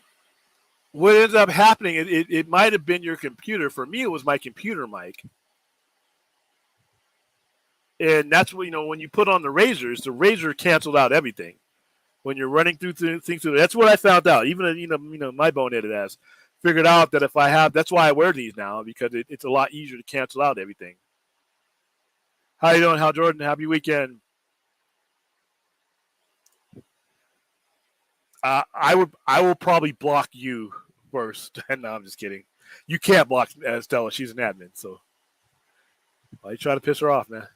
what ends up happening, it might have been your computer. For me, it was my computer mic. And that's what, when you put on the razor canceled out everything. When you're running through things, that's what I found out. Even my boneheaded ass figured out that if I have, that's why I wear these now, because it's a lot easier to cancel out everything. How you doing, Hal Jordan? Happy weekend. I will probably block you first. No, I'm just kidding. You can't block Stella. She's an admin, so why you try to piss her off, man?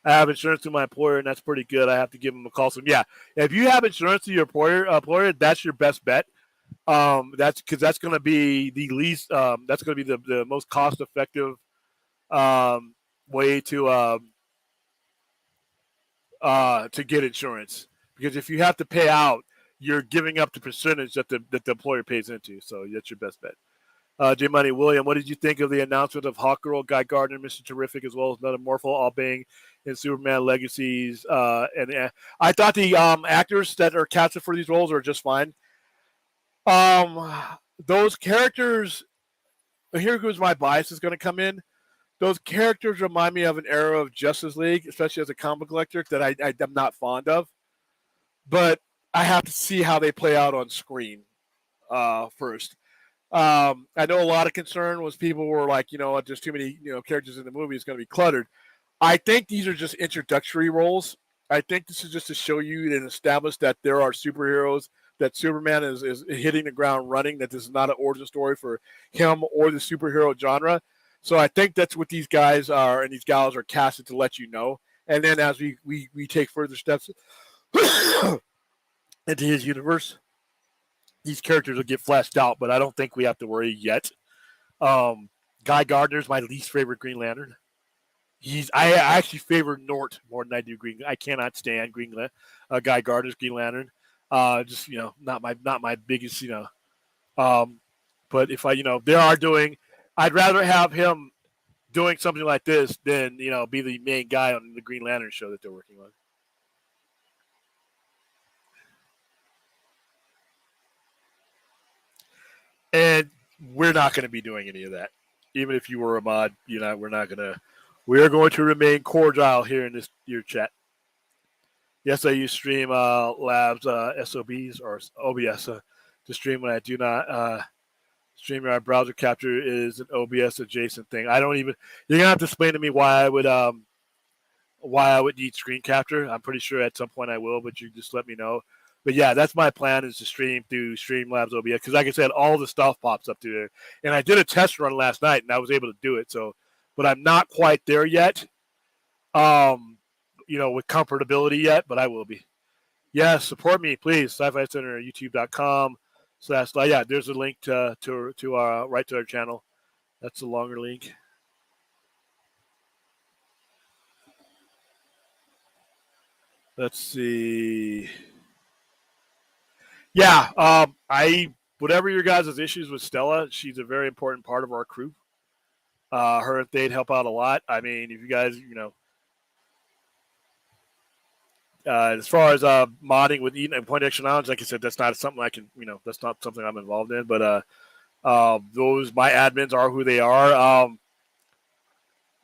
I have insurance through my employer, and that's pretty good. I have to give them a call. So yeah, if you have insurance through your employer, that's your best bet. That's because that's going to be the least. That's going to be the most cost effective way to get insurance. Because if you have to pay out, you're giving up the percentage that the employer pays into. So that's your best bet. J Money William, what did you think of the announcement of Hawkgirl, Guy Gardner, Mr. Terrific, as well as Metamorpho all being in Superman Legacies? I thought the actors that are casted for these roles are just fine. Those characters, here goes my bias is going to come in. Those characters remind me of an era of Justice League, especially as a comic collector, that I'm not fond of. But I have to see how they play out on screen first. I know a lot of concern was people were like, there's too many characters in the movie, it's going to be cluttered. I think these are just introductory roles. I think this is just to show you and establish that there are superheroes, that Superman is hitting the ground running, that this is not an origin story for him or the superhero genre. So I think that's what these guys are and these gals are casted to let you know. And then as we take further steps into his universe, these characters will get fleshed out, but I don't think we have to worry yet. Guy Gardner's my least favorite Green Lantern. I actually favor Nort more than I do Green. I cannot stand Guy Gardner's Green Lantern. Just not my biggest but if they are doing, I'd rather have him doing something like this than be the main guy on the Green Lantern show that they're working on. And we're not going to be doing any of that. Even if you were a mod, we're not going to. We are going to remain cordial here in your chat. Yes, I use Stream Labs SOBs or OBS to stream when I do not. StreamYard browser capture is an OBS adjacent thing. I don't even. You're gonna have to explain to me why I would need screen capture. I'm pretty sure at some point I will, but you just let me know. But yeah, that's my plan, is to stream through Streamlabs OBS, because like I said, all the stuff pops up through there. And I did a test run last night, and I was able to do it. So, but I'm not quite there yet. With comfortability yet, but I will be. Yeah, support me, please. Sci-Fi Center, YouTube.com. Yeah, there's a link to our right to our channel. That's a longer link. Let's see. Yeah, whatever your guys' issues with Stella, she's a very important part of our crew. Her and Thade help out a lot. I mean, if you guys, as far as modding with Eden and Point Extra Knowledge, like I said, that's not something I can, that's not something I'm involved in. But those, my admins are who they are.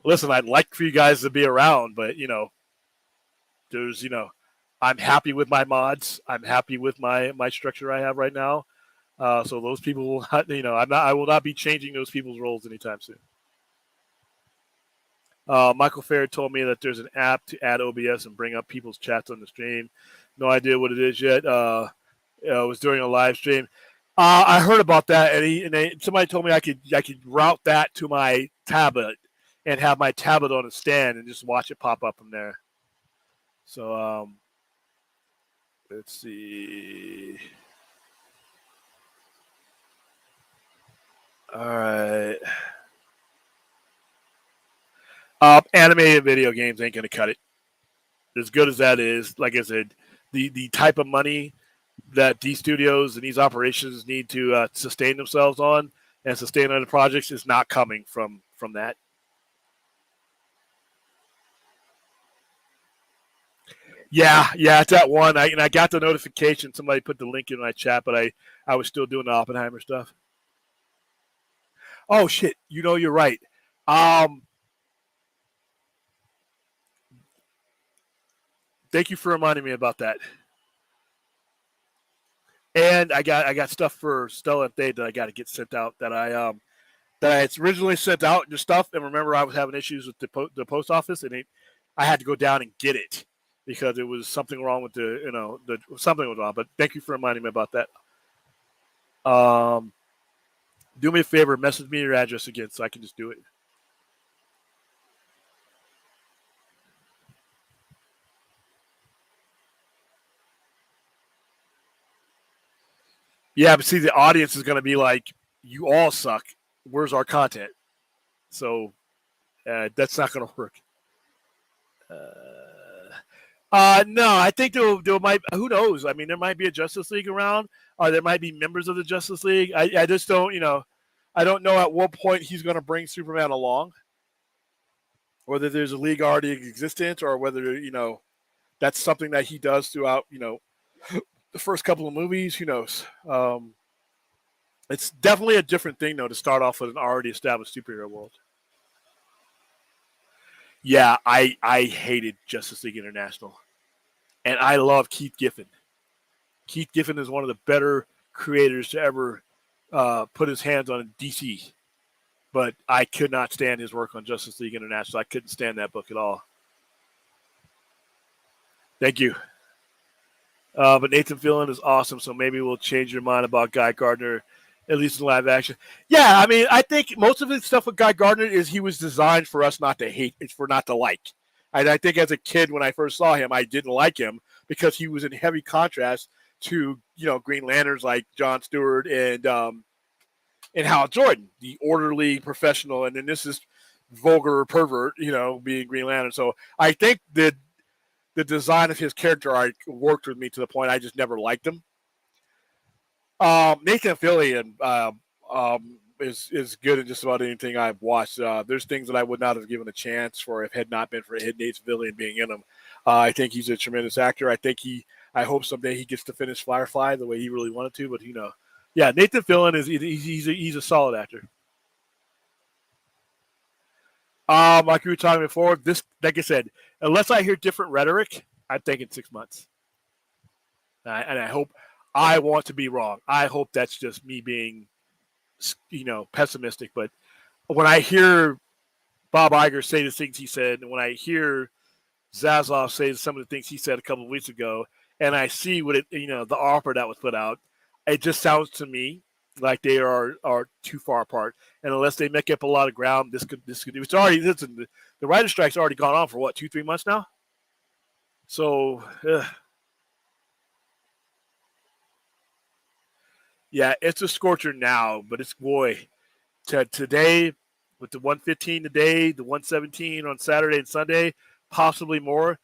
Listen, I'd like for you guys to be around, but there's, I'm happy with my mods. I'm happy with my structure I have right now. So those people will not, I will not be changing those people's roles anytime soon. Michael Fair told me that there's an app to add OBS and bring up people's chats on the stream. No idea what it is yet. It was during a live stream. I heard about that, and somebody told me I could route that to my tablet and have my tablet on a stand and just watch it pop up from there. So let's see. All right. Animated video games ain't going to cut it. As good as that is, like I said, the type of money that these studios and these operations need to sustain themselves on and sustain other projects is not coming from that. Yeah, it's that one. I got the notification. Somebody put the link in my chat, but I was still doing the Oppenheimer stuff. Oh shit! You're right. thank you for reminding me about that. And I got stuff for Stella and Thade that I got to get sent out that I had originally sent out and stuff. And remember, I was having issues with the post office, and I had to go down and get it because it was something wrong with something was wrong. But thank you for reminding me about that. Do me a favor, message me your address again so I can just do it. Yeah, but see, the audience is going to be like, you all suck. Where's our content? So that's not going to work. No, I think there might. Who knows? I mean, there might be a Justice League around, or there might be members of the Justice League. I just don't, I don't know at what point he's going to bring Superman along, whether there's a league already in existence, or whether that's something that he does throughout the first couple of movies. Who knows? It's definitely a different thing though to start off with an already established superhero world. Yeah, I hated Justice League International, and I love Keith Giffen. Keith Giffen is one of the better creators to ever put his hands on DC. But I could not stand his work on Justice League International. I couldn't stand that book at all. Thank you. But Nathan Fillion is awesome, so maybe we'll change your mind about Guy Gardner, at least in live action. Yeah, I mean, I think most of the stuff with Guy Gardner is he was designed for us not to hate, it's for not to like. And I think as a kid, when I first saw him, I didn't like him because he was in heavy contrast to Green Lanterns like John Stewart and Hal Jordan, the orderly professional, and then this is vulgar pervert, being Green Lantern. So I think that the design of his character arc worked with me to the point I just never liked him. Nathan Fillion is good in just about anything I've watched. There's things that I would not have given a chance for if it had not been for Nathan Fillion being in them. I think he's a tremendous actor. I hope someday he gets to finish Firefly the way he really wanted to, but yeah, Nathan Fillion he's a solid actor. Like we were talking before, this, like I said, unless I hear different rhetoric, I'm thinking 6 months. And I want to be wrong. I hope that's just me being, pessimistic. But when I hear Bob Iger say the things he said, and when I hear Zaslav say some of the things he said a couple of weeks ago, and I see what the offer that was put out, it just sounds to me like they are too far apart. And unless they make up a lot of ground, this could it's already the writer's strike's already gone on for what, 2-3 months now. So yeah, it's a scorcher now, but it's today with the 115 today, the 117 on Saturday and Sunday, possibly more.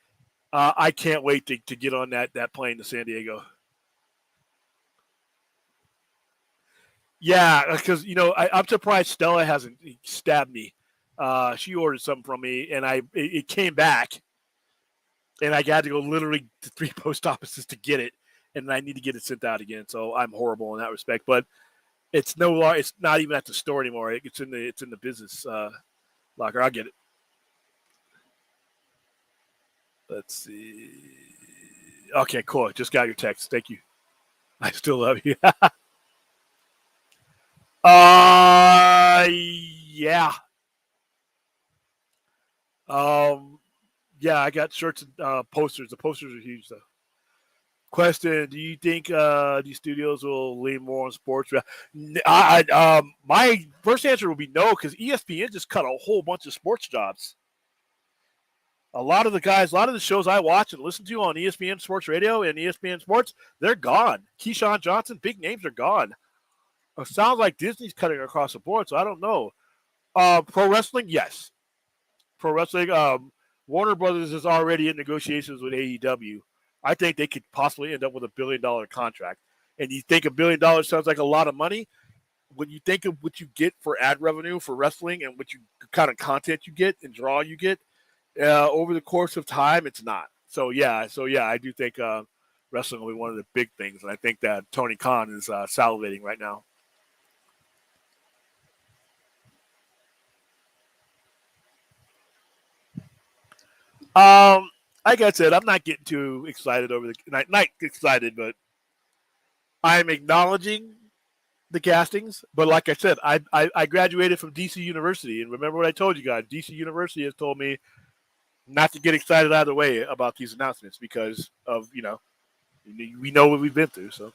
I can't wait to get on that plane to San Diego. Yeah, because I'm surprised Stella hasn't stabbed me. She ordered something from me, and it came back, and I had to go literally to 3 post offices to get it, and I need to get it sent out again. So I'm horrible in that respect, but it's not even at the store anymore. It's in the business locker. I'll get it. Let's see. Okay, cool. Just got your text. Thank you. I still love you. Yeah. Yeah, I got shirts and posters. The posters are huge, though. Question: do you think these studios will lean more on sports? My first answer would be no, because ESPN just cut a whole bunch of sports jobs. A lot of the shows I watch and listen to on ESPN Sports Radio and ESPN Sports, they're gone. Keyshawn Johnson, big names are gone. It sounds like Disney's cutting across the board, so I don't know. Pro wrestling, yes. Pro wrestling, Warner Brothers is already in negotiations with AEW. I think they could possibly end up with $1 billion contract. And you think $1 billion sounds like a lot of money? When you think of what you get for ad revenue for wrestling and what kind of content you get and draw you get over the course of time, it's not. So yeah, I do think wrestling will be one of the big things, and I think that Tony Khan is salivating right now. like I said, I'm not getting too excited over not excited, but I'm acknowledging the castings. But like I said, I graduated from DC University, and remember what I told you guys. DC University has told me not to get excited either way about these announcements because of we know what we've been through. So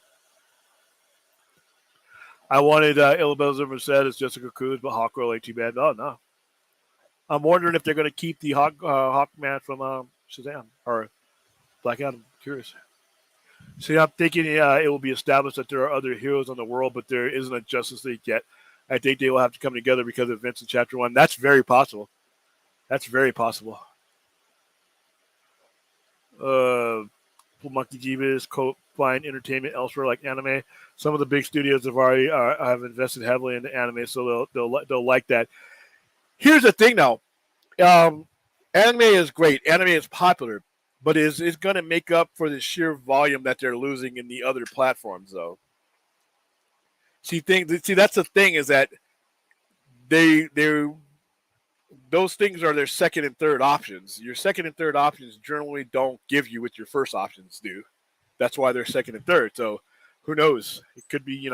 I wanted Isabel Merced as Jessica Cruz, but Hawkgirl ain't too bad. Oh no, I'm wondering if they're going to keep the Hawkman from Shazam or Black Adam. Curious. See, I'm thinking it will be established that there are other heroes in the world, but there isn't a Justice League yet. I think they will have to come together because of events in Chapter 1. That's very possible. That's very possible. Monkey Jeebus, find entertainment elsewhere like anime. Some of the big studios have already have invested heavily into anime, so they'll like that. Here's the thing, though. Anime is great. Anime is popular, but is going to make up for the sheer volume that they're losing in the other platforms, though. See, that's the thing is that those things are their second and third options. Your second and third options generally don't give you what your first options do. That's why they're second and third. So who knows? It could be,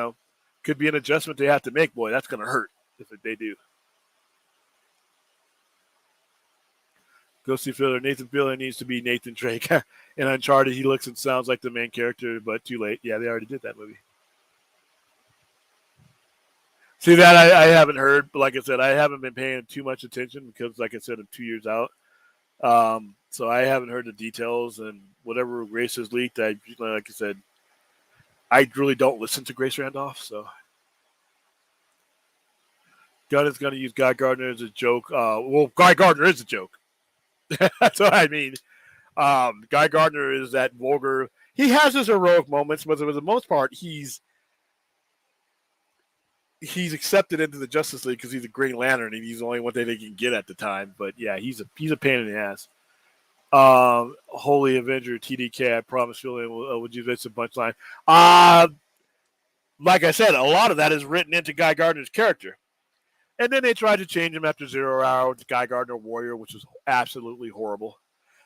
could be an adjustment they have to make. Boy, that's going to hurt if they do. Ghosty Filler, Nathan Fillion needs to be Nathan Drake. In Uncharted, he looks and sounds like the main character, but too late. Yeah, they already did that movie. See, that I haven't heard, but like I said, I haven't been paying too much attention because, like I said, I'm 2 years out. So I haven't heard the details, and whatever Grace has leaked, like I said, I really don't listen to Grace Randolph, so. Gunn is going to use Guy Gardner as a joke. Well, Guy Gardner is a joke. That's what I mean. Guy Gardner is that vulgar. He has his heroic moments, but for the most part, he's accepted into the Justice League because he's a Green Lantern and he's the only one that they can get at the time. But yeah, he's a pain in the ass. Holy Avenger TDK, I promise Julian would you this a bunch line. Like I said, a lot of that is written into Guy Gardner's character. And then they tried to change him after 0 Hour to Guy Gardner Warrior, which was absolutely horrible.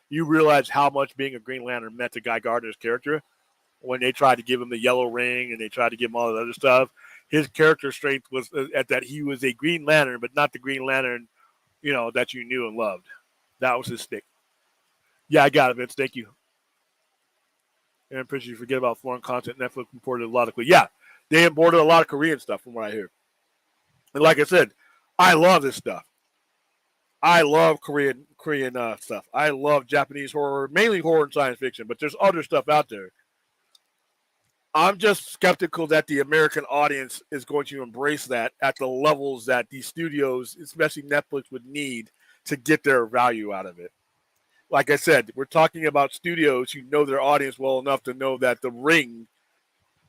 You realize how much being a Green Lantern meant to Guy Gardner's character when they tried to give him the yellow ring and they tried to give him all that other stuff. His character strength was at that he was a Green Lantern, but not the Green Lantern, that you knew and loved. That was his stick. Yeah, I got it, Vince. Thank you. Aaron Pritchard, you forget about foreign content. Netflix imported a lot of. Yeah, they imported a lot of Korean stuff, from what I hear. And like I said, I love this stuff. I love Korean stuff. I love Japanese horror, mainly horror and science fiction, but there's other stuff out there. I'm just skeptical that the American audience is going to embrace that at the levels that these studios, especially Netflix, would need to get their value out of it. Like I said, we're talking about studios who know their audience well enough to know that the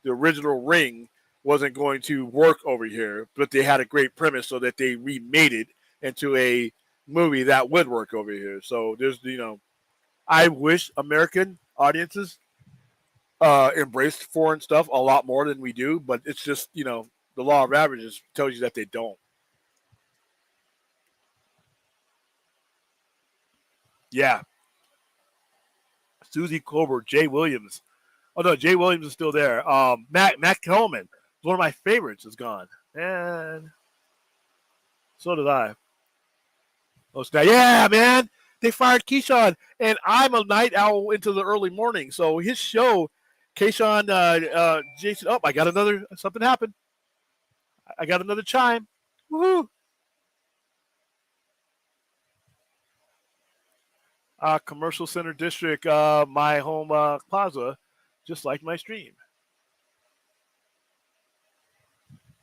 original Ring, wasn't going to work over here, but they had a great premise so that they remade it into a movie that would work over here. So there's, I wish American audiences embraced foreign stuff a lot more than we do, but it's just, the law of averages tells you that they don't. Yeah. Susie Colbert, Jay Williams. Oh no, Jay Williams is still there. Matt Coleman, one of my favorites, is gone. And so did I. Oh, yeah, man. They fired Keyshawn, and I'm a night owl into the early morning. So his show, Keyshawn, Jason. Oh, I got something happened. I got another chime. Woohoo! Commercial Center District, my home plaza, just like my stream.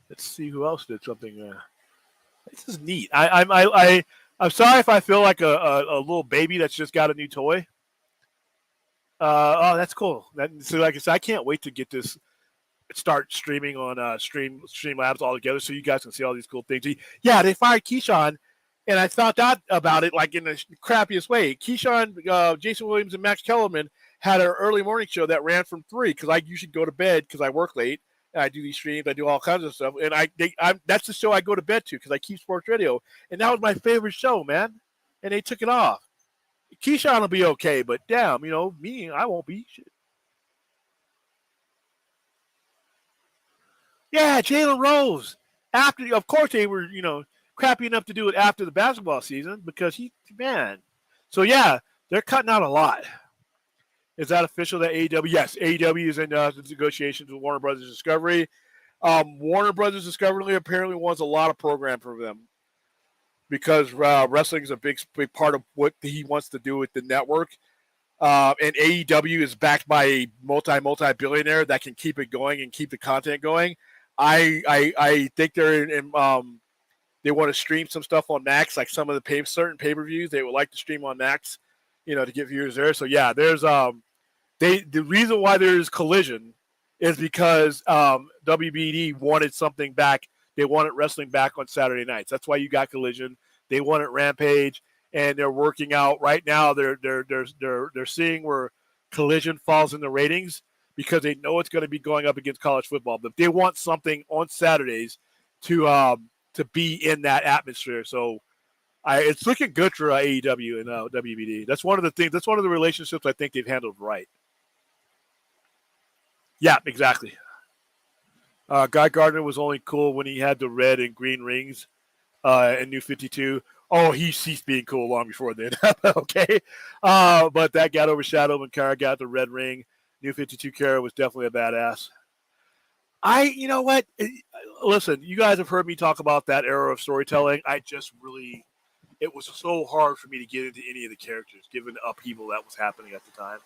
Let's see who else did something. This is neat. I'm sorry if I feel like a little baby that's just got a new toy. Oh, that's cool. So like I said, I can't wait to get this, start streaming on Streamlabs all together so you guys can see all these cool things. Yeah, they fired Keyshawn, and I thought that about it like in the crappiest way. Keyshawn, Jason Williams, and Max Kellerman had an early morning show that ran from 3 because I usually go to bed because I work late. And I do these streams, I do all kinds of stuff, and that's the show I go to bed to because I keep sports radio, and that was my favorite show, man. And they took it off. Keyshawn will be okay, but damn, me, I won't be. Shit. Yeah, Jalen Rose. After, of course, they were, crappy enough to do it after the basketball season because man. So yeah, they're cutting out a lot. Is that official that AEW? Yes, AEW is in negotiations with Warner Brothers Discovery. Warner Brothers Discovery apparently wants a lot of program from them because wrestling is a big part of what he wants to do with the network. And AEW is backed by a multi billionaire that can keep it going and keep the content going. I think they're in they want to stream some stuff on Max, like some of the certain pay-per-views they would like to stream on Max, to get viewers there. So yeah, there's the reason why there's Collision is because WBD wanted something back. They wanted wrestling back on Saturday nights. That's why you got Collision. They wanted Rampage, and they're working out right now. They're seeing where Collision falls in the ratings because they know it's going to be going up against college football. But they want something on Saturdays to be in that atmosphere. So it's looking good for AEW and WBD. That's one of the things. That's one of the relationships I think they've handled right. Yeah, exactly. Guy Gardner was only cool when he had the red and green rings in New 52. Oh, he ceased being cool long before then. Okay. But that got overshadowed when Kara got the red ring. New 52 Kara was definitely a badass. You know what? Listen, you guys have heard me talk about that era of storytelling. It was so hard for me to get into any of the characters given the upheaval that was happening at the time.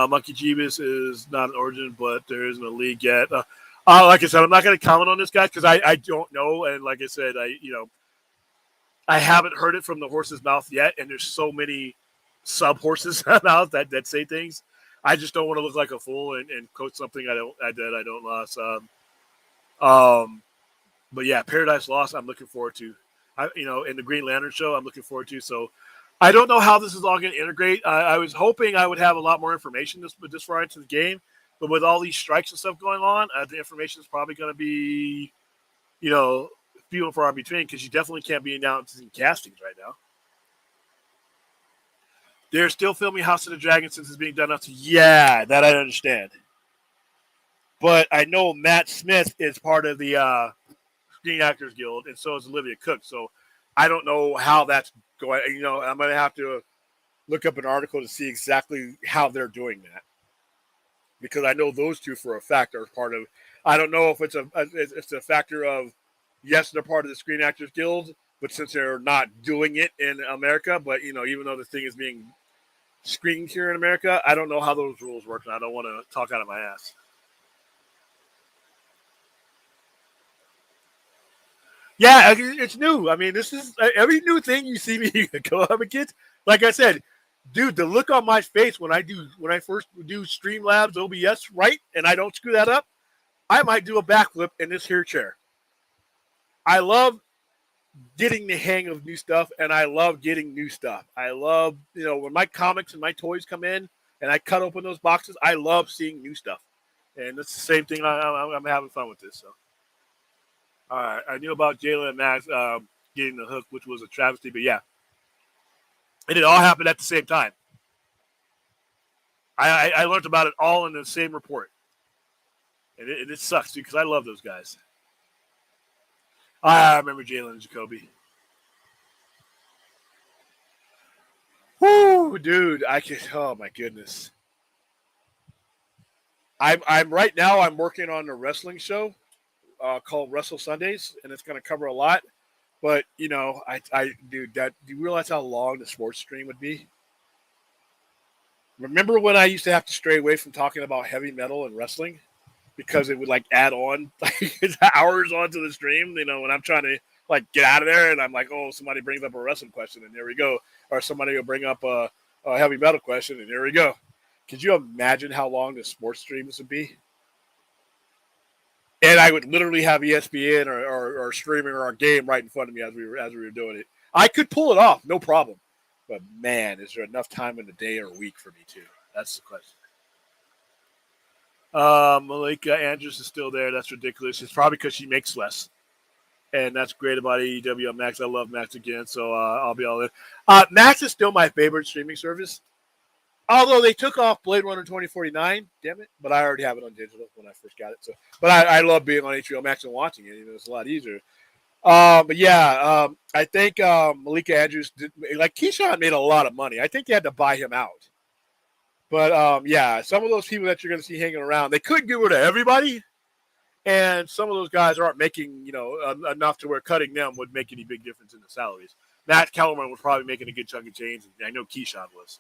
Monkey Jeebus is not an origin, but there isn't a league yet. Like I said, I'm not going to comment on this guy because I don't know. And like I said, I haven't heard it from the horse's mouth yet. And there's so many sub horses mouth that say things. I just don't want to look like a fool and quote something I don't lost. But yeah, Paradise Lost, I'm looking forward to. In the Green Lantern show, I'm looking forward to. So I don't know how this is all going to integrate. I was hoping I would have a lot more information this far into the game, but with all these strikes and stuff going on, the information is probably going to be, few and far between because you definitely can't be announcing castings right now. They're still filming House of the Dragon since it's being done up to. Yeah, that I understand. But I know Matt Smith is part of the Screen Actors Guild, and so is Olivia Cook. So I don't know how that's going. I'm going to have to look up an article to see exactly how they're doing that, because I know those two for a fact are part of. I don't know if it's a factor of yes, they're part of the Screen Actors Guild, but since they're not doing it in America, but even though the thing is being screened here in America, I don't know how those rules work, and I don't want to talk out of my ass. Yeah, it's new. I mean, this is every new thing you see me go up against. Like I said, dude, the look on my face when I first do Streamlabs OBS right, and I don't screw that up, I might do a backflip in this here chair. I love getting the hang of new stuff, and I love getting new stuff. I love, when my comics and my toys come in, and I cut open those boxes, I love seeing new stuff, and it's the same thing. I'm having fun with this. So, all right, I knew about Jalen and Max getting the hook, which was a travesty, but yeah, and it all happened at the same time. I learned about it all in the same report, and it sucks because I love those guys. I remember Jalen and Jacoby. Whoo, dude! Oh my goodness! I'm right now. I'm working on a wrestling show called Wrestle Sundays, and it's going to cover a lot. But dude, do you realize how long the sports stream would be? Remember when I used to have to stray away from talking about heavy metal and wrestling because it would like add on like hours onto the stream? When I'm trying to like get out of there and I'm like, oh, somebody brings up a wrestling question and there we go, or somebody will bring up a heavy metal question and there we go. Could you imagine how long the sports streams would be? And I would literally have ESPN or streaming or our game right in front of me as we were doing it. I could pull it off, no problem. But man, is there enough time in the day or week for me too? That's the question. Malika Andrews is still there. That's ridiculous. It's probably because she makes less. and that's great about AEW on Max. I love Max again, so I'll be all in. Max is still my favorite streaming service. Although they took off Blade Runner 2049, damn it, but I already have it on digital when I first got it. So, but I love being on HBO Max and watching it. It's a lot easier. But yeah, I think Malika Andrews did, like Keyshawn made a lot of money. I think they had to buy him out. But yeah, some of those people that you're going to see hanging around, they couldn't get rid of everybody, and some of those guys aren't making enough to where cutting them would make any big difference in the salaries. Matt Kellerman was probably making a good chunk of change. I know Keyshawn was.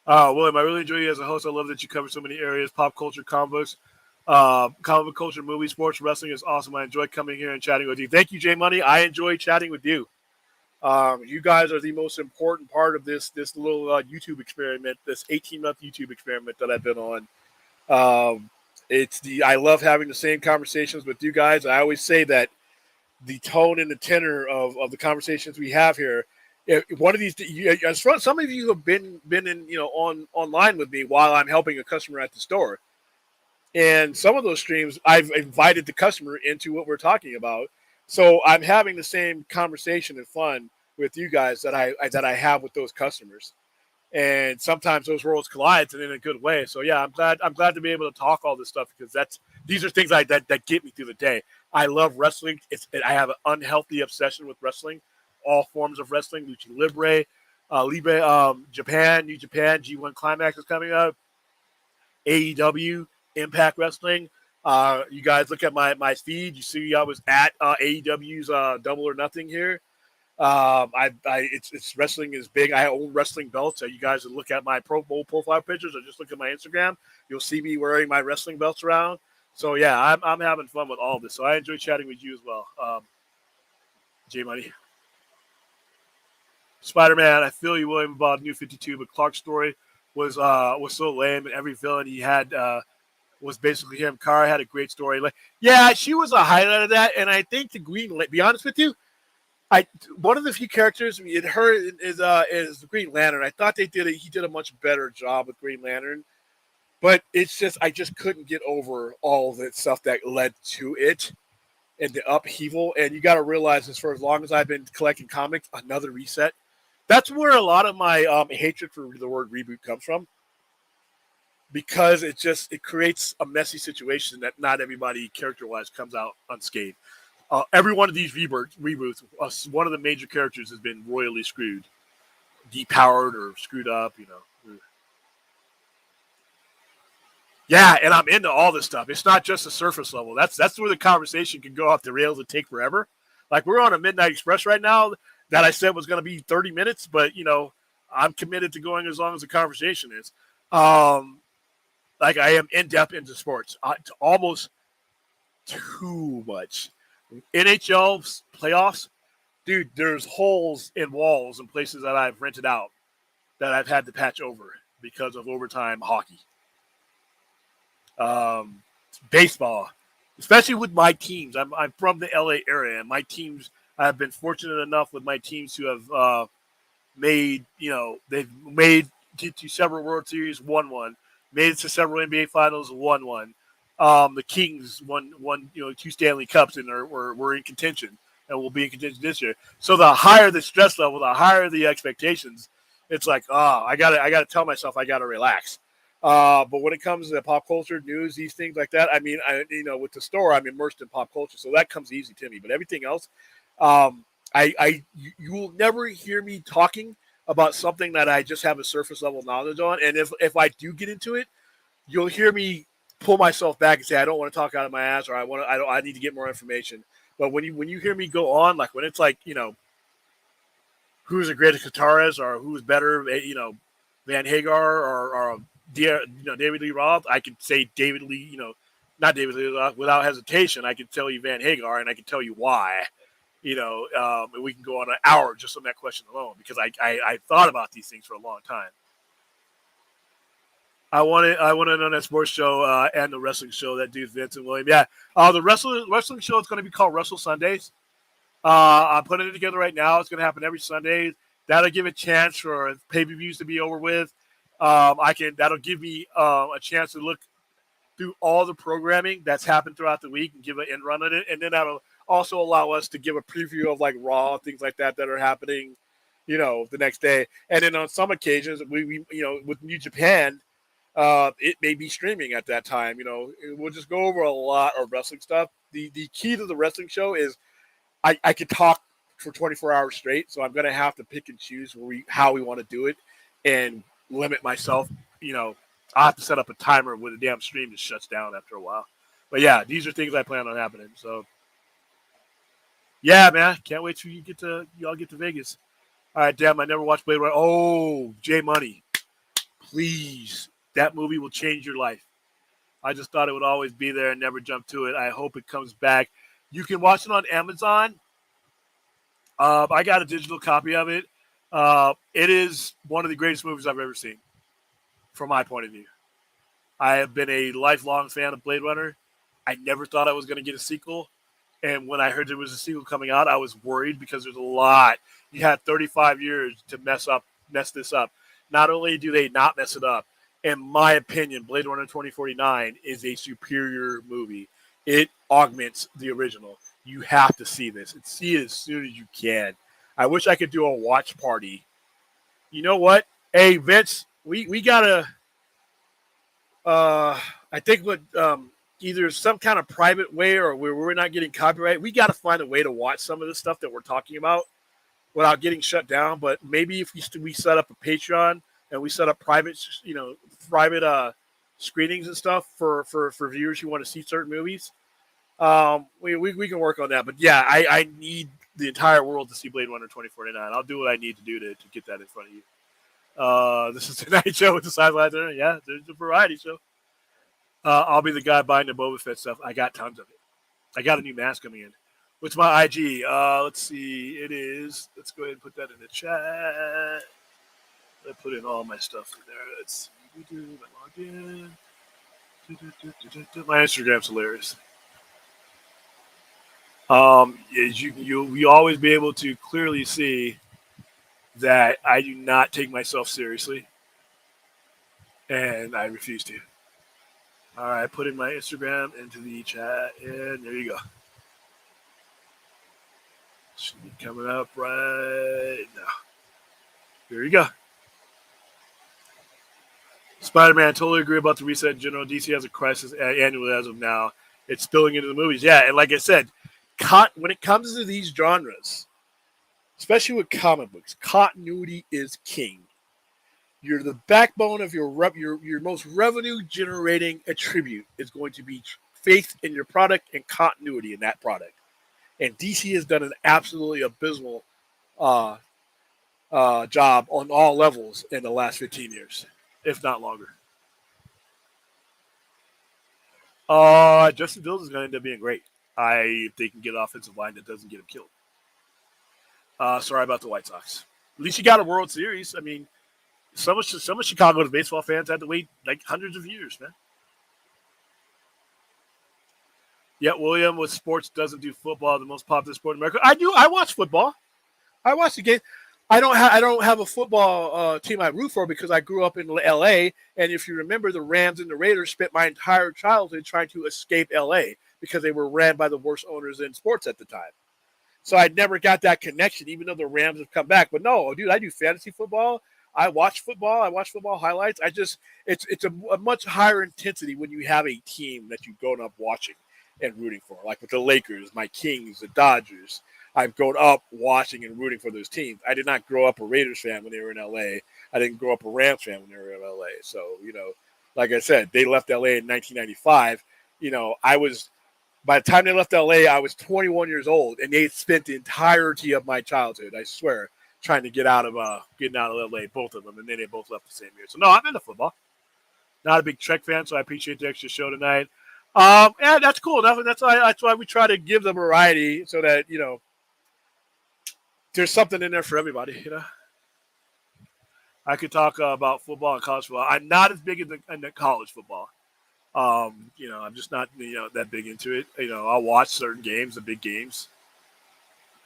William, I really enjoy you as a host. I love that you cover so many areas: pop culture, comic books, comic culture, movies, sports, wrestling is awesome. I enjoy coming here and chatting with you. Thank you, Jay Money. I enjoy chatting with you. You guys are the most important part of this little YouTube experiment, this 18-month YouTube experiment that I've been on. I love having the same conversations with you guys. I always say that the tone and the tenor of the conversations we have here. One of these, some of you have been in online with me while I'm helping a customer at the store, and some of those streams I've invited the customer into what we're talking about. So I'm having the same conversation and fun with you guys that I have with those customers, and sometimes those worlds collide and in a good way. So yeah, I'm glad to be able to talk all this stuff because these are things that get me through the day. I love wrestling. I have an unhealthy obsession with wrestling. All forms of wrestling, Lucha Libre, Japan, New Japan, G1 Climax is coming up, AEW, Impact Wrestling. You guys look at my feed. You see I was at AEW's Double or Nothing here. It's wrestling is big. I own wrestling belts. So you guys look at my Pro Bowl profile pictures or just look at my Instagram. You'll see me wearing my wrestling belts around. So yeah, I'm having fun with all this. So I enjoy chatting with you as well, J Money. Spider-Man, I feel you, William, about New 52, but Clark's story was so lame, and every villain he had was basically him. Kara had a great story. Yeah, she was a highlight of that, and I think the Green. Be honest with you, one of the few characters in her is the Green Lantern. I thought he did a much better job with Green Lantern, but it's just I just couldn't get over all the stuff that led to it. And the upheaval, and you got to realize this: for as long as I've been collecting comics, another reset. That's where a lot of my hatred for the word reboot comes from, because it creates a messy situation that not everybody character-wise comes out unscathed. Every one of these reboots, one of the major characters has been royally screwed, depowered, or screwed up. Yeah, and I'm into all this stuff. It's not just the surface level. That's where the conversation can go off the rails and take forever. Like we're on a Midnight Express right now that I said was going to be 30 minutes, but I'm committed to going as long as the conversation is. Like I am in depth into sports, almost too much. NHL playoffs, dude. There's holes in walls and places that I've rented out that I've had to patch over because of overtime hockey. Baseball, especially with my teams. I'm from the LA area, and my teams. I've been fortunate enough with my teams to have made. They've made it to several World Series, won one. Made it to several NBA Finals, won one. The Kings won 2 Stanley Cups, and we're in contention, and will be in contention this year. So the higher the stress level, the higher the expectations. It's like, I gotta tell myself I gotta relax. But when it comes to pop culture, news, these things like that, I mean, with the store, I'm immersed in pop culture, so that comes easy to me. But everything else, you will never hear me talking about something that I just have a surface level knowledge on. And if I do get into it, you'll hear me pull myself back and say I don't want to talk out of my ass, or I need to get more information. But when you hear me go on, like when it's like who's the greatest guitarist or who's better, Van Hagar or David Lee Roth, I could say David Lee, not David Lee Roth without hesitation. I can tell you Van Hagar, and I can tell you why. And we can go on an hour just on that question alone because I thought about these things for a long time. I want to know that sports show and the wrestling show that dude Vince and William. Yeah, the wrestling show is going to be called Wrestle Sundays. I'm putting it together right now. It's going to happen every Sunday. That'll give a chance for pay-per-views to be over with. That'll give me a chance to look through all the programming that's happened throughout the week and give an end run on it, and then that'll also allow us to give a preview of like Raw, things like that are happening, the next day. And then on some occasions, we with New Japan, it may be streaming at that time. We'll just go over a lot of wrestling stuff. The key to the wrestling show is I could talk for 24 hours straight, so I'm going to have to pick and choose how we want to do it and limit myself. I have to set up a timer when the damn stream just shuts down after a while. But yeah, these are things I plan on happening. So yeah, man, can't wait till y'all get to Vegas. All right, damn, I never watched Blade Runner. Oh, J Money, please, that movie will change your life. I just thought it would always be there and never jump to it. I hope it comes back. You can watch it on Amazon. I got a digital copy of it. It is one of the greatest movies I've ever seen, from my point of view. I have been a lifelong fan of Blade Runner. I never thought I was going to get a sequel. And when I heard there was a sequel coming out, I was worried because there's a lot. You had 35 years to mess this up. Not only do they not mess it up, in my opinion, Blade Runner 2049 is a superior movie. It augments the original. You have to see this and see it as soon as you can. I wish I could do a watch party. You know what? Hey, Vince, we got to, I think either some kind of private way or where we're not getting copyright, we got to find a way to watch some of the stuff that we're talking about without getting shut down. But maybe if we set up a Patreon and we set up private screenings and stuff for viewers who want to see certain movies, we can work on that. But yeah, I need the entire world to see Blade Runner 2049. I'll do what I need to do to get that in front of you. This is Tonight Show with the Sidelines. Yeah, there's a variety show. I'll be the guy buying the Boba Fett stuff. I got tons of it. I got a new mask coming in. What's my IG? Let's see. It is. Let's go ahead and put that in the chat. I put in all my stuff in there. Let's see. I logged in. My Instagram's hilarious. You'll always be able to clearly see that I do not take myself seriously, and I refuse to. All right, put in my Instagram into the chat, and there you go. Should be coming up right now. Here you go. Spider-Man, totally agree about the reset. General DC has a crisis annually as of now. It's spilling into the movies. Yeah, and like I said, when it comes to these genres, especially with comic books, continuity is king. You're the backbone of your most revenue-generating attribute is going to be faith in your product and continuity in that product. And DC has done an absolutely abysmal job on all levels in the last 15 years, if not longer. Justin Fields is going to end up being great. If they can get an offensive line that doesn't get him killed. Sorry about the White Sox. At least you got a World Series. I mean, some of Chicago's baseball fans had to wait like hundreds of years, man. Yet William with sports doesn't do football, the most popular sport in America. I do. I watch football. I watch the game. I don't have a football team I root for because I grew up in L.A. And if you remember, the Rams and the Raiders spent my entire childhood trying to escape L.A. because they were ran by the worst owners in sports at the time. So I never got that connection, even though the Rams have come back. But no, dude, I do fantasy football. I watch football. I watch football highlights. It's a much higher intensity when you have a team that you've grown up watching and rooting for. Like with the Lakers, my Kings, the Dodgers. I've grown up watching and rooting for those teams. I did not grow up a Raiders fan when they were in L.A. I didn't grow up a Rams fan when they were in L.A. So, like I said, they left L.A. in 1995. By the time they left L.A., I was 21 years old, and they spent the entirety of my childhood, I swear, trying to get out of L.A., both of them, and then they both left the same year. So, no, I'm into football. Not a big Trek fan, so I appreciate the extra show tonight. Yeah, that's cool. That's why we try to give the variety so that, there's something in there for everybody, I could talk about football and college football. I'm not as big into college football. I'm just not, that big into it. I'll watch certain games, the big games.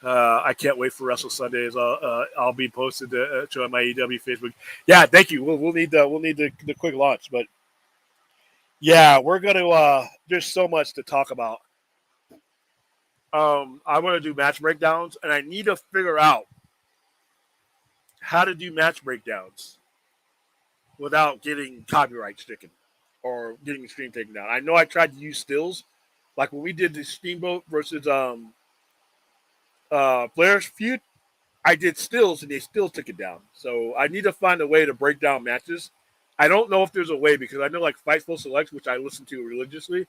I can't wait for Wrestle Sundays. I'll be posted to my EW Facebook. Yeah, thank you. We'll need the quick launch, but Yeah, we're gonna. There's so much to talk about. I want to do match breakdowns, and I need to figure out how to do match breakdowns without getting copyright stricken or getting the stream taken down. I know I tried to use stills, like when we did the Steamboat versus Flair's feud. I did stills, and they still took it down. So I need to find a way to break down matches. I don't know if there's a way because I know like Fightful Selects, which I listen to religiously,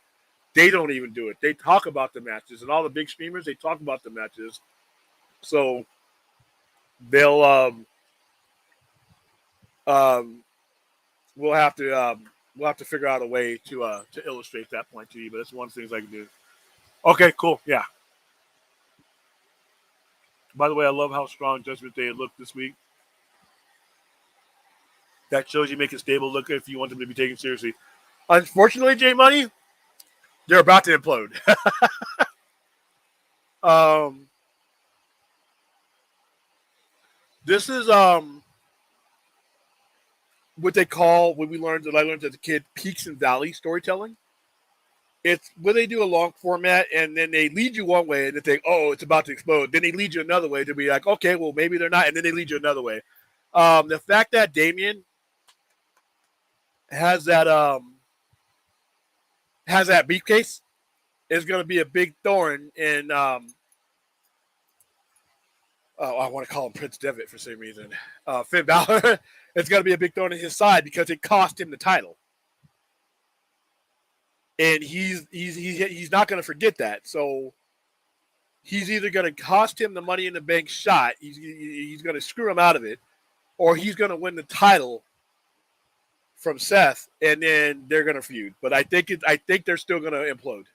they don't even do it. They talk about the matches, and all the big streamers they talk about the matches. So they'll um, we'll have to figure out a way to illustrate that point to you. But that's one of the things I can do. Okay, cool. Yeah. By the way, I love how strong Judgment Day looked this week. That shows you make a stable look if you want them to be taken seriously. Unfortunately, J Money, they're about to implode. um, this is what they call what I learned as a kid peaks and valleys storytelling. It's where they do a long format and then they lead you one way and they think, oh, it's about to explode. Then they lead you another way to be like, okay, well maybe they're not, and then they lead you another way. The fact that Damien has that briefcase is going to be a big thorn in. I want to call him Prince Devitt for some reason. Finn Balor. It's going to be a big thorn in his side because it cost him the title, and he's not going to forget that. So he's either going to cost him the Money in the Bank shot. He's going to screw him out of it, or he's going to win the title from Seth, and then they're going to feud. But I think they're still going to implode.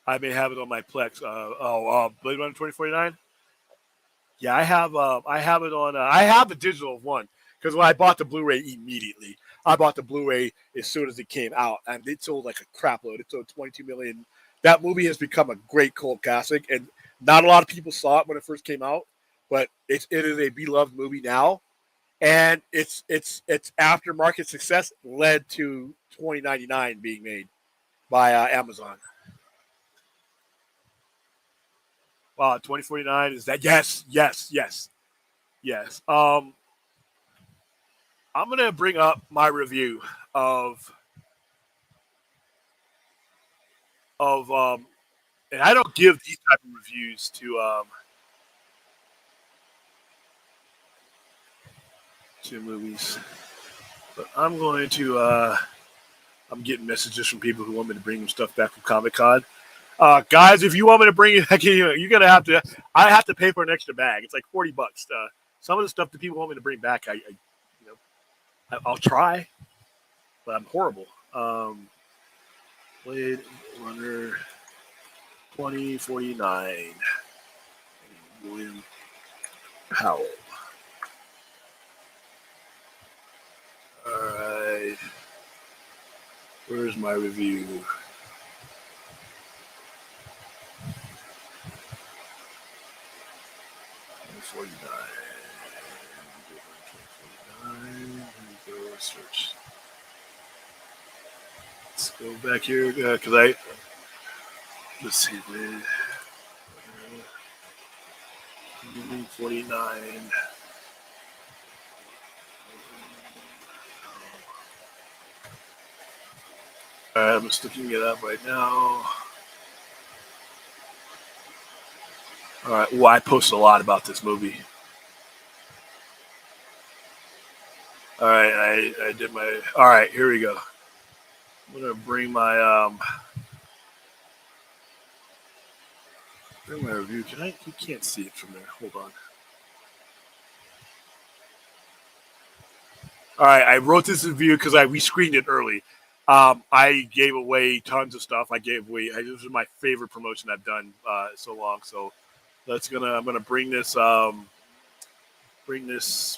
I may have it on my Plex. Blade Runner 2049. Yeah, I have it on. I have the digital one because when I bought the Blu-ray immediately, I bought the Blu-ray as soon as it came out, and it sold like a crap load. It sold 22 million. That movie has become a great cult classic, and not a lot of people saw it when it first came out, but it is a beloved movie now, and its aftermarket success led to 2099 being made by Amazon. Wow, 2049 is that? Yes, yes, yes, yes. I'm gonna bring up my review of and I don't give these type of reviews to movies, but I'm going to I'm getting messages from people who want me to bring them stuff back from Comic Con. Guys, if you want me to bring it back, you're gonna have to. I have to pay for an extra bag. It's like $40. Some of the stuff that people want me to bring back, I'll try, but I'm horrible. Blade Runner 2049. William Powell. Alright. Where's my review? Search. Let's go back here because let's see, 49. I'm just looking it up right now. All right. Well, I post a lot about this movie. All right. I did my. All right. Here we go. I'm gonna bring my review. You can't see it from there. Hold on. All right. I wrote this review because I rescreened it early. I gave away tons of stuff. This was my favorite promotion I've done so long. So I'm gonna bring this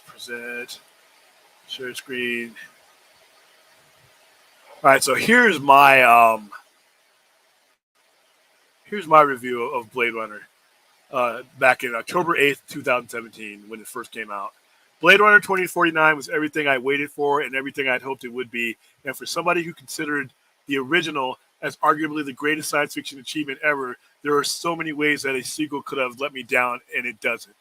present share screen. All right, so here's my review of Blade Runner back in October 8th, 2017 when it first came out. Blade Runner 2049 was everything I waited for and everything I'd hoped it would be. And for somebody who considered the original as arguably the greatest science fiction achievement ever, there are so many ways that a sequel could have let me down, and it doesn't.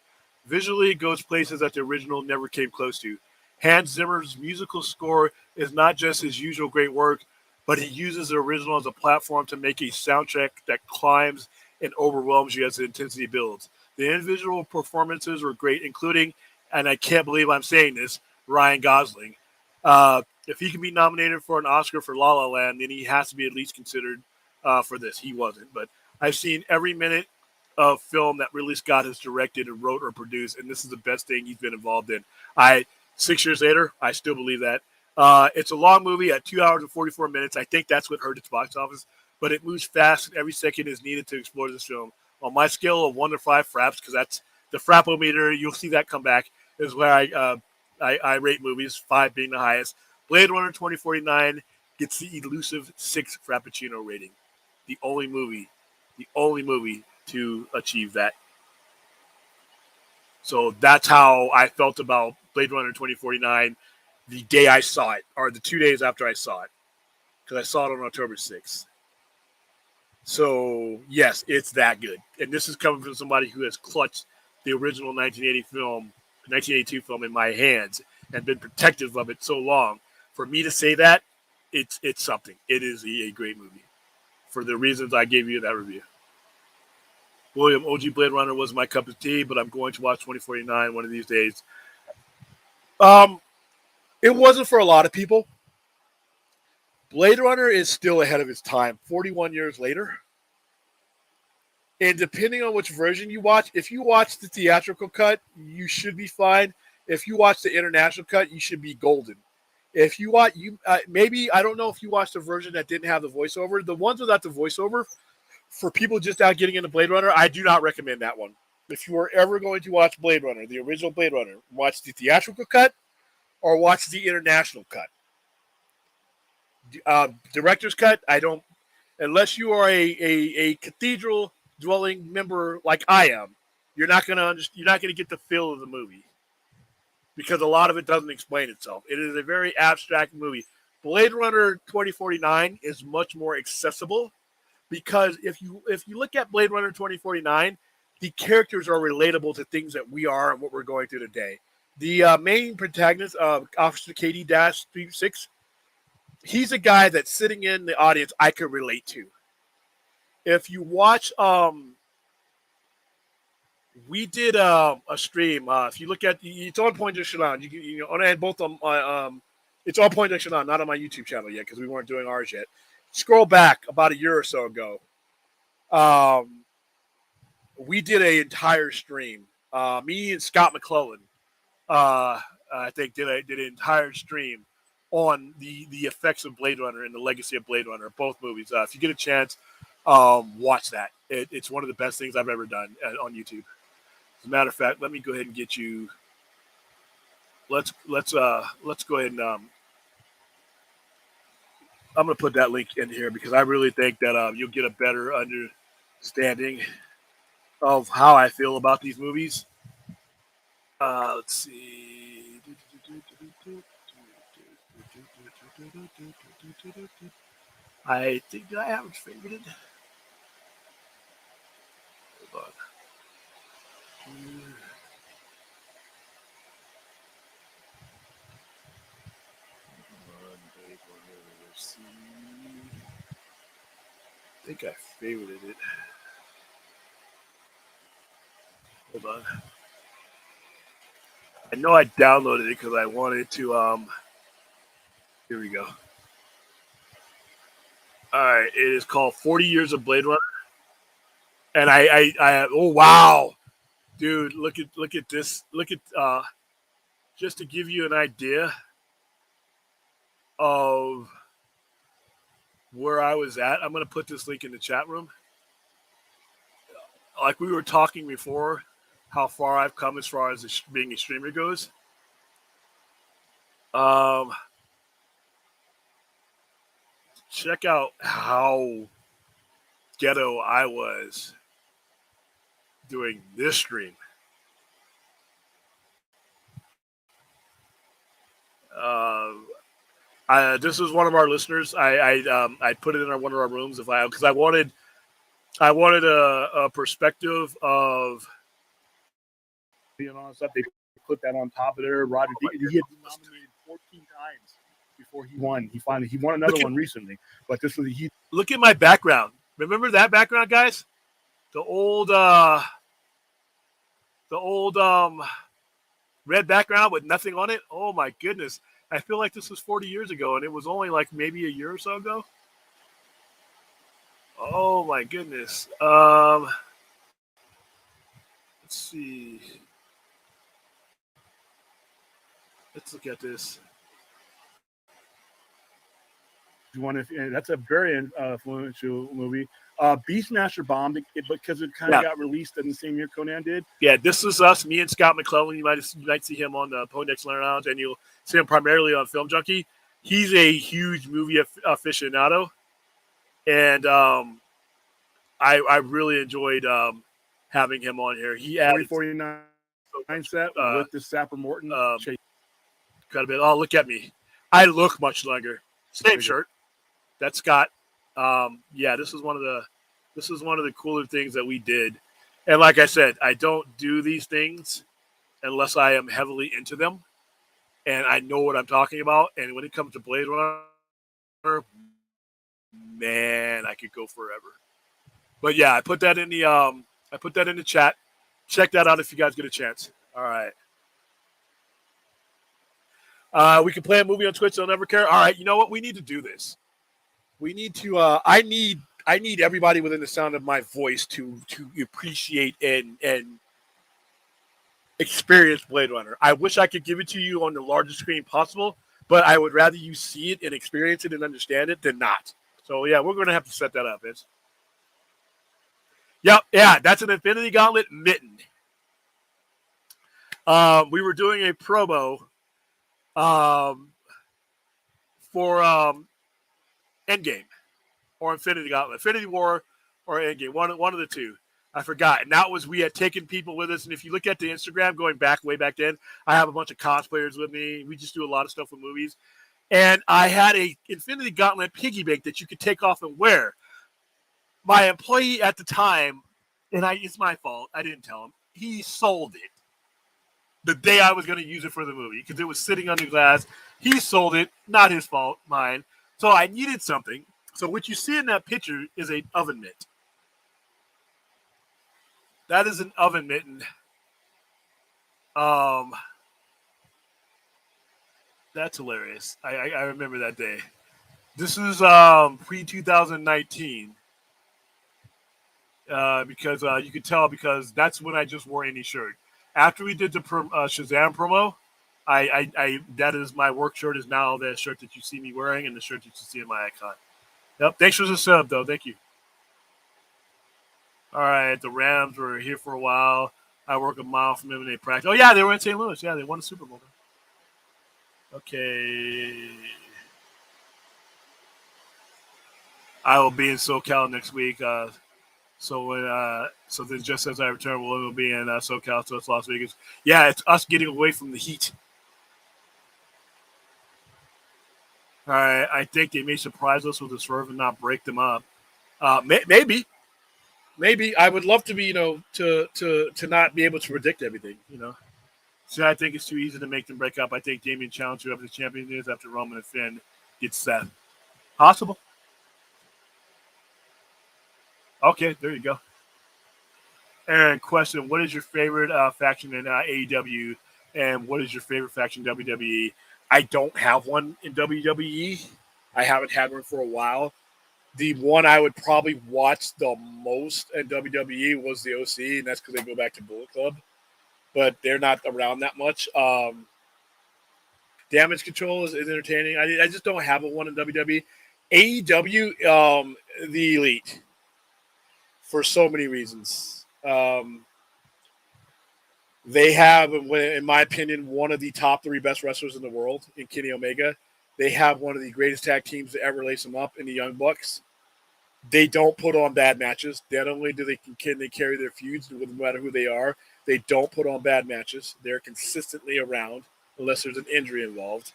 Visually, it goes places that the original never came close to. Hans Zimmer's musical score is not just his usual great work, but he uses the original as a platform to make a soundtrack that climbs and overwhelms you as the intensity builds. The individual performances were great, including, and I can't believe I'm saying this, Ryan Gosling. If he can be nominated for an Oscar for La La Land, then he has to be at least considered for this. He wasn't, but I've seen every minute of film that Ridley Scott has directed or wrote or produced, and this is the best thing he's been involved in. 6 years later, I still believe that. It's a long movie at 2 hours and 44 minutes. I think that's what hurt its box office, but it moves fast, and every second is needed to explore this film. On my scale of 1 to 5 fraps, because that's the frappometer, you'll see that come back, is where I rate movies, 5 being the highest. Blade Runner 2049 gets the elusive 6 Frappuccino rating. The only movie to achieve that. So that's how I felt about Blade Runner 2049 the day I saw it, or the 2 days after I saw it, because I saw it on October 6th. So, yes, it's that good. And this is coming from somebody who has clutched the original 1982 film in my hands and been protective of it so long. For me to say that, it's something. It is a great movie for the reasons I gave you that review. William, OG Blade Runner was my cup of tea, but I'm going to watch 2049 one of these days. It wasn't for a lot of people. Blade Runner is still ahead of its time, 41 years later. And depending on which version you watch, if you watch the theatrical cut, you should be fine. If you watch the international cut, you should be golden. If you watch, maybe, I don't know if you watched the version that didn't have the voiceover. The ones without the voiceover, for people just out getting into Blade Runner, I do not recommend that one. If you are ever going to watch Blade Runner, the original Blade Runner, watch the theatrical cut or watch the international cut. Director's cut, I don't, unless you are a cathedral dwelling member like I am, you're not gonna get the feel of the movie because a lot of it doesn't explain itself. It is a very abstract movie. Blade Runner 2049 is much more accessible because if you look at Blade Runner 2049, the characters are relatable to things that we are and what we're going through today. The main protagonist, Officer KD-36, he's a guy that's sitting in the audience I could relate to. If you watch, we did a stream. If you look at, it's on Point Junction. You know, and both it's on Point Junction, not on my YouTube channel yet because we weren't doing ours yet. Scroll back about a year or so ago. We did an entire stream. Me and Scott McClellan, I think, did an entire stream on the effects of Blade Runner and the legacy of Blade Runner, both movies. If you get a chance, watch that. It's one of the best things I've ever done on YouTube. As a matter of fact, let me go ahead and get you. Let's go ahead and I'm going to put that link in here because I really think that you'll get a better understanding of how I feel about these movies. Let's see. I think that I haven't favorited. Hold on. I think I favorited it. Hold on. I know I downloaded it because I wanted to. Here we go. All right, it is called 40 Years of Blade Runner, and I oh wow, dude, look at this. Look at just to give you an idea of where I was at. I'm going to put this link in the chat room. Like we were talking before, how far I've come as far as being a streamer goes. Check out how ghetto I was doing this stream. This was one of our listeners. I put it in one of our rooms because I wanted a perspective of stuff. They put that on top of there. Roger Deakins, he had been nominated 14 times before he won. He won another one recently, but this was he. Look at my background. Remember that background, guys? The old red background with nothing on it. Oh my goodness! I feel like this was 40 years ago, and it was only like maybe a year or so ago. Oh my goodness. Let's see. Let's look at this. That's a very influential movie. Beastmaster bombed because it kind of got released in the same year Conan did. Yeah, this is us, me and Scott McClellan. You might see him on the Poindex Lounge, and you'll see him primarily on Film Junkie. He's a huge movie aficionado, and I really enjoyed having him on here. He added 49 set with the Sapper Morton. Quite a bit. Oh, look at me! I look much younger. Same shirt. That's Scott. Yeah, this is one of the cooler things that we did. And like I said, I don't do these things unless I am heavily into them and I know what I'm talking about. And when it comes to Blade Runner, man, I could go forever. But yeah, I put that in the chat. Check that out if you guys get a chance. All right. We can play a movie on Twitch. They'll never care. All right. You know what? We need to do this. We need to. I need everybody within the sound of my voice to appreciate and experience Blade Runner. I wish I could give it to you on the largest screen possible, but I would rather you see it and experience it and understand it than not. So yeah, we're going to have to set that up, Vince. Yep. Yeah, that's an Infinity Gauntlet mitten. We were doing a promo. For Endgame or Infinity Gauntlet, Infinity War or Endgame, one of the two. I forgot. And that was, we had taken people with us. And if you look at the Instagram going way back then, I have a bunch of cosplayers with me. We just do a lot of stuff with movies. And I had a Infinity Gauntlet piggy bank that you could take off and wear. My employee at the time, and it's my fault, I didn't tell him, he sold it the day I was going to use it for the movie because it was sitting under glass. He sold it, not his fault, mine. So I needed something. So what you see in that picture is an oven mitt. That is an oven mitten. That's hilarious. I remember that day. This is pre-2019. Because you could tell because that's when I just wore any shirt. After we did the Shazam promo, I that is my work shirt is now the shirt that you see me wearing and the shirt that you see in my icon. Yep. Thanks for the sub, though. Thank you. All right. The Rams were here for a while. I work a mile from them and they practice. Oh, yeah. They were in St. Louis. Yeah. They won the Super Bowl. Okay. I will be in SoCal next week. So then just as I return, we'll be in SoCal, so it's Las Vegas. Yeah, it's us getting away from the heat. All right, I think they may surprise us with a swerve and not break them up. Maybe. I would love to be, to not be able to predict everything, So I think it's too easy to make them break up. I think Damian challenged whoever the champion is after Roman and Finn gets Seth. Possible. Okay, there you go. And question, what is your favorite faction in AEW, and what is your favorite faction in WWE? I don't have one in WWE. I haven't had one for a while. The one I would probably watch the most in WWE was the OC, and that's because they go back to Bullet Club. But they're not around that much. Damage Control is entertaining. I just don't have one in WWE. AEW, the Elite, for so many reasons. They have, in my opinion, one of the top 3 best wrestlers in the world in Kenny Omega. They have one of the greatest tag teams to ever lace them up in the Young Bucks. They don't put on bad matches. Not only can they carry their feuds, no matter who they are, they don't put on bad matches. They're consistently around unless there's an injury involved.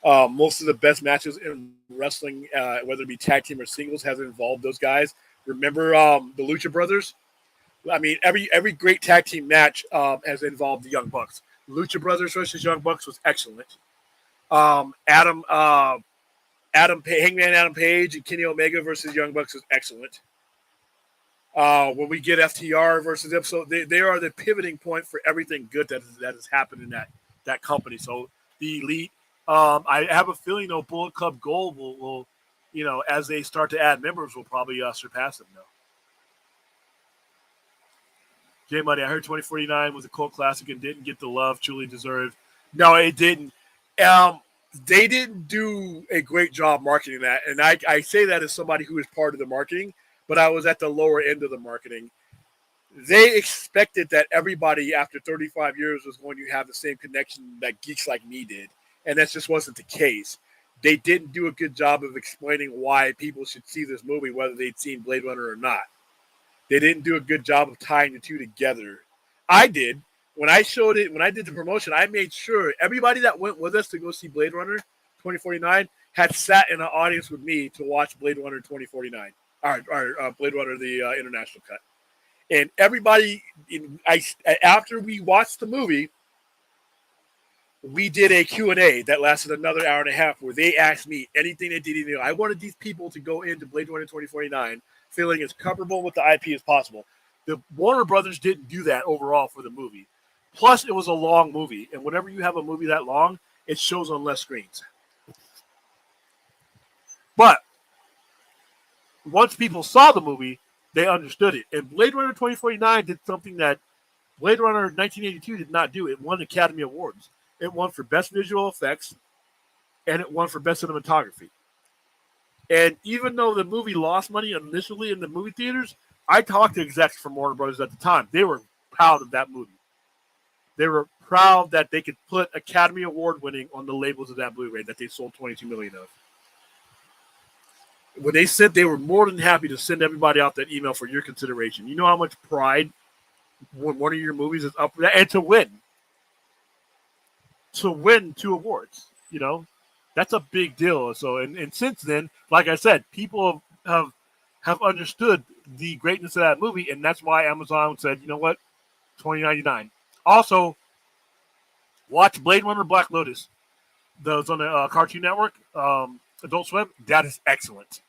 Most of the best matches in wrestling, whether it be tag team or singles, has involved those guys. Remember the Lucha Brothers? I mean, every great tag team match has involved the Young Bucks. Lucha Brothers versus Young Bucks was excellent. Hangman Adam Page and Kenny Omega versus Young Bucks was excellent. When we get FTR versus them, so they are the pivoting point for everything good that has happened in that company. So the Elite, I have a feeling, though, Bullet Club Gold will as they start to add members, will probably surpass them, though. J Money, I heard 2049 was a cult classic and didn't get the love truly deserved. No, it didn't. They didn't do a great job marketing that, and I say that as somebody who is part of the marketing, but I was at the lower end of the marketing. They expected that everybody after 35 years was going to have the same connection that geeks like me did, and that just wasn't the case. They didn't do a good job of explaining why people should see this movie, whether they'd seen Blade Runner or not. They didn't do a good job of tying the two together. I did. When I showed it, when I did the promotion, I made sure everybody that went with us to go see Blade Runner 2049 had sat in an audience with me to watch Blade Runner 2049, or Blade Runner, the international cut. And everybody, after we watched the movie, we did a Q&A that lasted another hour and a half where they asked me anything they didn't know. I wanted these people to go into Blade Runner 2049 feeling as comfortable with the IP as possible. The Warner Brothers didn't do that overall for the movie. Plus, it was a long movie, and whenever you have a movie that long, it shows on less screens. But once people saw the movie, they understood it. And Blade Runner 2049 did something that Blade Runner 1982 did not do. It won Academy Awards. It won for Best Visual Effects, and it won for Best Cinematography. And even though the movie lost money initially in the movie theaters, I talked to execs from Warner Brothers at the time. They were proud of that movie. They were proud that they could put Academy Award winning on the labels of that Blu-ray that they sold 22 million of. When they said, they were more than happy to send everybody out that email for your consideration. You know how much pride when one of your movies is up for that, and to win 2 awards, that's a big deal. So, and since then, like I said, people have understood the greatness of that movie, and that's why Amazon said, you know what, $20.99. Also, watch Blade Runner Black Lotus. Those on the Cartoon Network, Adult Swim. That is excellent.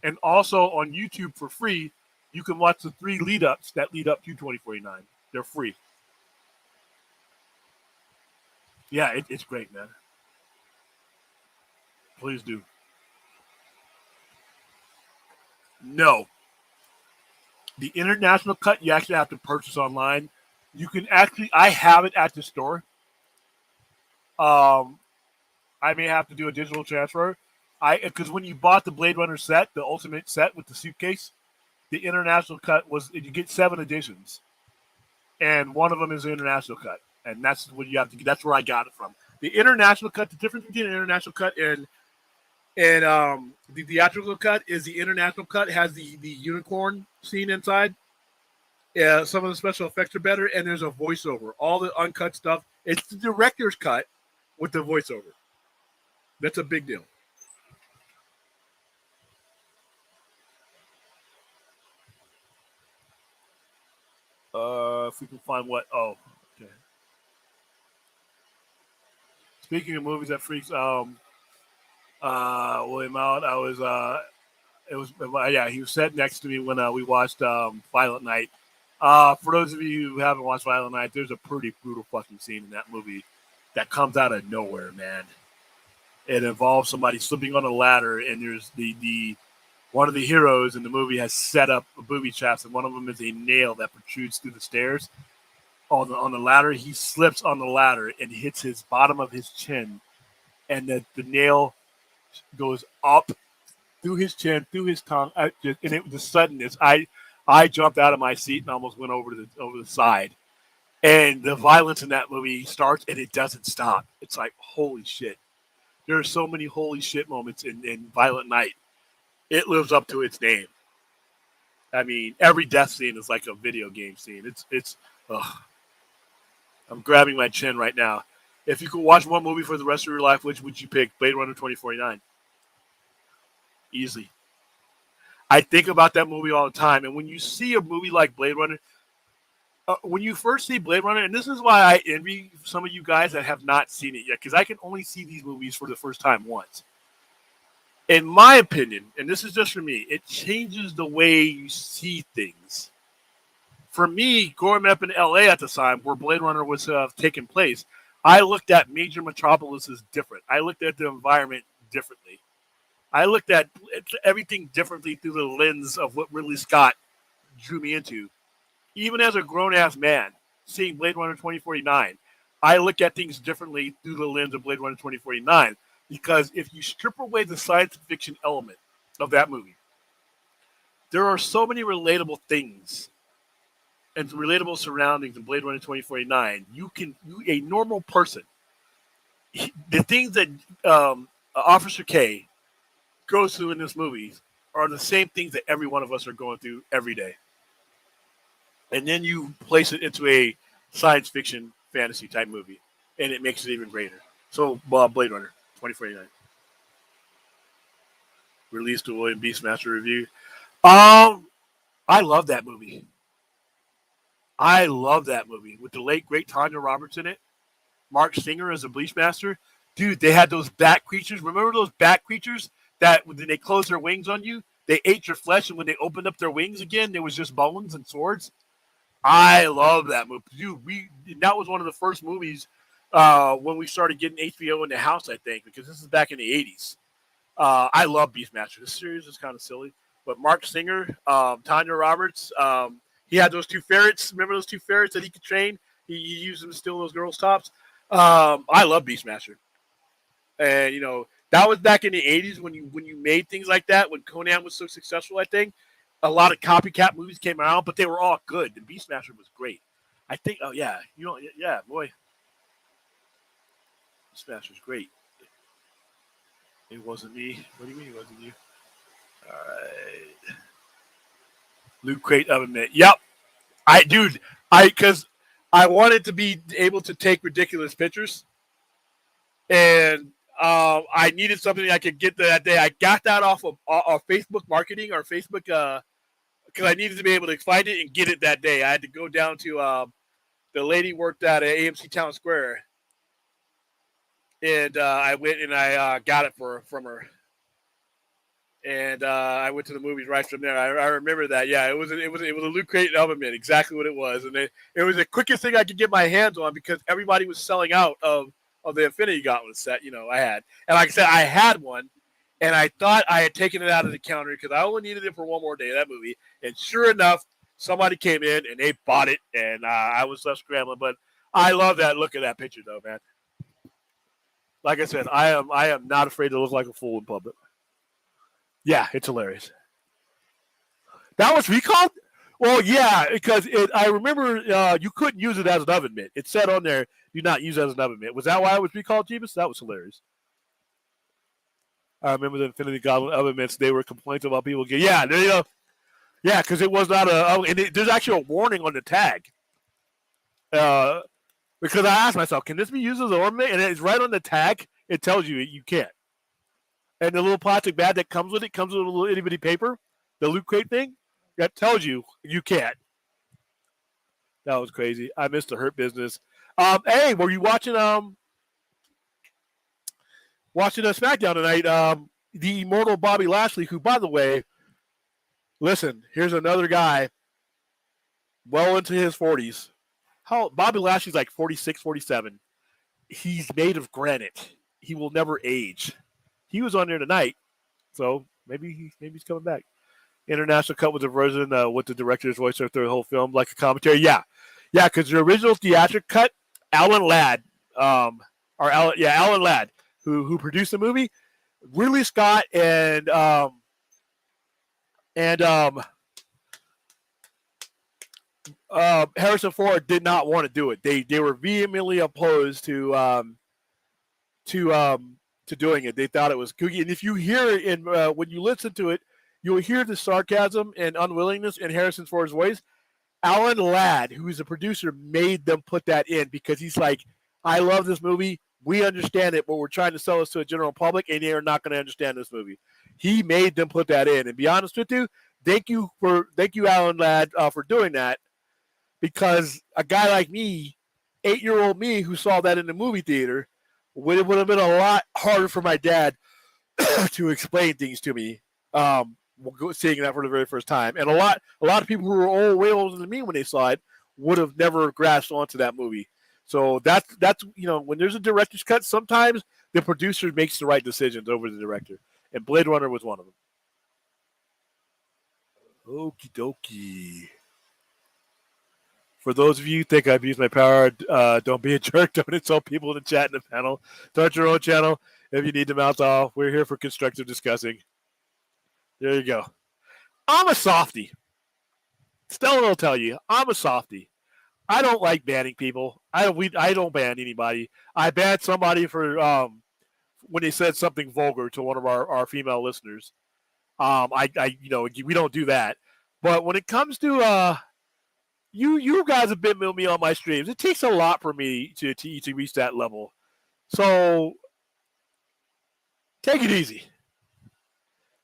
And also on YouTube for free, you can watch the 3 lead-ups that lead up to 2049. They're free. Yeah, it's great, man. Please do. No. The international cut you actually have to purchase online. You can actually, I have it at the store. I may have to do a digital transfer. Because when you bought the Blade Runner set, the ultimate set with the suitcase, the international cut was, you get 7 editions, and one of them is the international cut, and that's what you have to. That's where I got it from. The international cut. The difference between an international cut and the theatrical cut is the international cut has the unicorn scene inside. Yeah, some of the special effects are better, and there's a voiceover. All the uncut stuff, it's the director's cut with the voiceover. That's a big deal. If we can find what. Oh, okay. Speaking of movies that freaks William out, it was yeah, he was sitting next to me when we watched Violent Night. For those of you who haven't watched Violent Night, there's a pretty brutal fucking scene in that movie that comes out of nowhere, man. It involves somebody slipping on a ladder, and there's the one of the heroes in the movie has set up a booby traps, and one of them is a nail that protrudes through the stairs. On the ladder, he slips on the ladder and hits his bottom of his chin, and the nail goes up through his chin, through his tongue, and the suddenness. I jumped out of my seat and almost went over the side. And the violence in that movie starts and it doesn't stop. It's like, holy shit. There are so many holy shit moments in Violent Night. It lives up to its name. I mean, every death scene is like a video game scene. It's ugh. I'm grabbing my chin right now. If you could watch one movie for the rest of your life, which would you pick? Blade Runner 2049. Easily. I think about that movie all the time. And when you see a movie like Blade Runner, when you first see Blade Runner, and this is why I envy some of you guys that have not seen it yet, because I can only see these movies for the first time once. In my opinion, and this is just for me, it changes the way you see things. For me, growing up in LA at the time, where Blade Runner was taking place, I looked at major metropolises different. I looked at the environment differently. I looked at everything differently through the lens of what Ridley Scott drew me into. Even as a grown-ass man, seeing Blade Runner 2049, I look at things differently through the lens of Blade Runner 2049. Because if you strip away the science fiction element of that movie, there are so many relatable things and relatable surroundings in Blade Runner 2049. A normal person, the things that Officer K goes through in this movie are the same things that every one of us are going through every day. And then you place it into a science fiction fantasy type movie, and it makes it even greater. So, Blade Runner 2049. Released to William Beastmaster review. I love that movie. I love that movie with the late great Tanya Roberts in it. Mark Singer as a Beastmaster. Dude, they had those bat creatures. Remember those bat creatures that when they closed their wings on you, they ate your flesh, and when they opened up their wings again, there was just bones and swords. I love that movie. Dude, that was one of the first movies when we started getting HBO in the house, I think, because this is back in the 80s. I love Beastmaster. This series is kind of silly. But Mark Singer, Tanya Roberts, he had those two ferrets. Remember those two ferrets that he could train? He used them to steal those girls' tops. I love Beastmaster. And, that was back in the 80s when you made things like that, when Conan was so successful, I think. A lot of copycat movies came out, but they were all good. And Beastmaster was great. I think, boy. Beastmaster's great. It wasn't me. What do you mean it wasn't you? All right. Loot Crate Oven Mitt. Yep. Because I wanted to be able to take ridiculous pictures. And I needed something I could get that day. I got that off of Facebook Marketing or Facebook because I needed to be able to find it and get it that day. I had to go down to the lady worked at AMC Town Square. And I went and I got it from her. And I went to the movies right from there. I remember that. Yeah, it was a Loot Crate Oven Mitt, exactly what it was. And it was the quickest thing I could get my hands on because everybody was selling out of the Infinity Gauntlet set, I had. And like I said, I had one, and I thought I had taken it out of the counter because I only needed it for one more day, that movie. And sure enough, somebody came in, and they bought it, and I was left scrambling. But I love that look at that picture, though, man. Like I said, I am not afraid to look like a fool in public. Yeah, it's hilarious. That was recalled? Well, yeah, because I remember you couldn't use it as an oven mitt. It said on there, do not use it as an oven mitt. Was that why it was recalled, Jeebus? That was hilarious. I remember the Infinity Gauntlet oven mitts. They were complaints about people getting. Yeah, there you go. Yeah, because it was not there's actually a warning on the tag. Because I asked myself, can this be used as an ornament? And it's right on the tag. It tells you you can't. And the little plastic bag that comes with it comes with a little itty bitty paper, the Loot Crate thing, that tells you can't. That was crazy. I missed the Hurt Business. Hey, were you watching a SmackDown tonight? The immortal Bobby Lashley, who, by the way, listen, here's another guy well into his 40s. Bobby Lashley's like 46, 47. He's made of granite. He will never age. He was on there tonight, so maybe he's coming back. International cut with the version with the director's voice through the whole film, like a commentary. Yeah, because the original theatric cut, Alan Ladd, Alan Ladd, who produced the movie, Ridley Scott and Harrison Ford did not want to do it. They were vehemently opposed to doing it. They thought it was kooky. And if you hear it when you listen to it, you'll hear the sarcasm and unwillingness in Harrison Ford's voice. Alan Ladd, who's a producer, made them put that in because he's like, I love this movie. We understand it, but we're trying to sell this to a general public, and they are not going to understand this movie. He made them put that in. And be honest with you, thank you, Alan Ladd, for doing that. Because a guy like me, 8-year-old me, who saw that in the movie theater, would have been a lot harder for my dad to explain things to me. Seeing that for the very first time, and a lot of people who were way older than me when they saw it would have never grasped onto that movie. So that's when there's a director's cut, sometimes the producer makes the right decisions over the director, and Blade Runner was one of them. Okie dokie. For those of you who think I've used my power, don't be a jerk. Don't insult people in the chat and the panel. Start your own channel if you need to mouth off. We're here for constructive discussing. There you go. I'm a softie. Stella will tell you, I'm a softie. I don't like banning people. I don't ban anybody. I banned somebody for when they said something vulgar to one of our female listeners. We don't do that. But when it comes to you guys have been with me on my streams. It takes a lot for me to reach that level. So take it easy.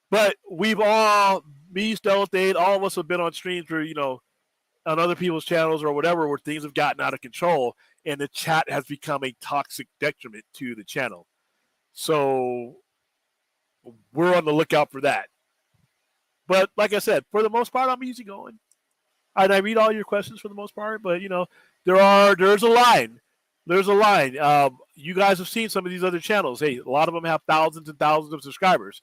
But we've all, me, Stella Dade, all of us have been on streams for, on other people's channels or whatever, where things have gotten out of control and the chat has become a toxic detriment to the channel. So we're on the lookout for that. But like I said, for the most part, I'm easygoing. And I read all your questions for the most part, but there's a line. There's a line. You guys have seen some of these other channels. Hey, a lot of them have thousands and thousands of subscribers.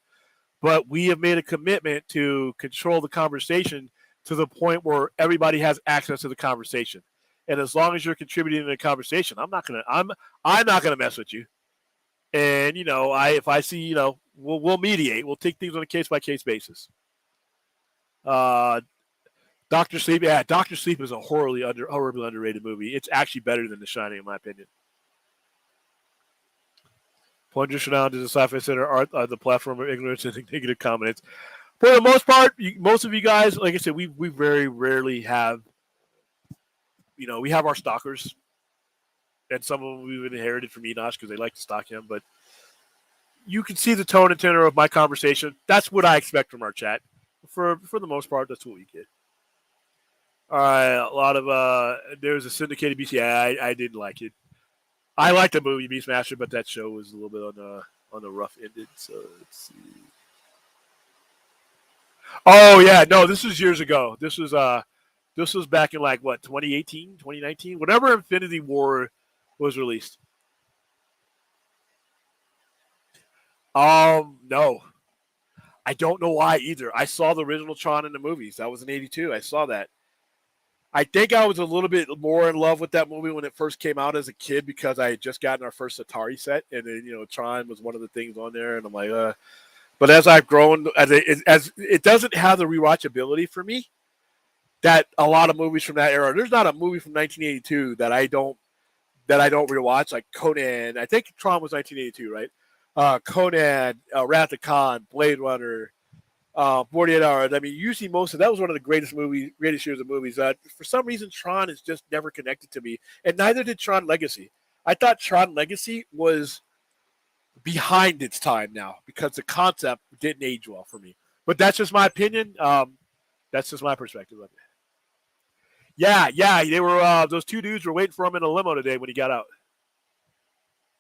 But we have made a commitment to control the conversation to the point where everybody has access to the conversation. And as long as you're contributing to the conversation, I'm not gonna mess with you. And if I see, we'll mediate. We'll take things on a case by case basis. Dr. Sleep, yeah, Dr. Sleep is a horribly underrated movie. It's actually better than The Shining, in my opinion. Pointers down to the Sci-Fi Center are the platform of ignorance and negative comments. For the most part, most of you guys, like I said, we very rarely have, we have our stalkers, and some of them we've inherited from Enosh because they like to stalk him. But you can see the tone and tenor of my conversation. That's what I expect from our chat. For the most part, that's what we get. All right, a lot of there's a syndicated BC. Yeah, I didn't like it. I liked the movie Beastmaster, but that show was a little bit on the rough ended. So let's see. Oh yeah, no, this was years ago. This was back in 2018, 2019, whenever Infinity War was released. No. I don't know why either. I saw the original Tron in the movies. That was in '82. I saw that. I think I was a little bit more in love with that movie when it first came out as a kid because I had just gotten our first Atari set, and then Tron was one of the things on there, and I'm like, But as I've grown, as it doesn't have the rewatchability for me that a lot of movies from that era. There's not a movie from 1982 that I don't rewatch, like Conan. I think Tron was 1982, right? Conan, Wrath of Khan, Blade Runner. 48 Hours. I mean, you see most of that was one of the greatest years of movies. For some reason, Tron is just never connected to me, and neither did Tron Legacy. I thought Tron Legacy was behind its time now because the concept didn't age well for me. But that's just my opinion. That's just my perspective of it. Yeah, they were. Those two dudes were waiting for him in a limo today when he got out.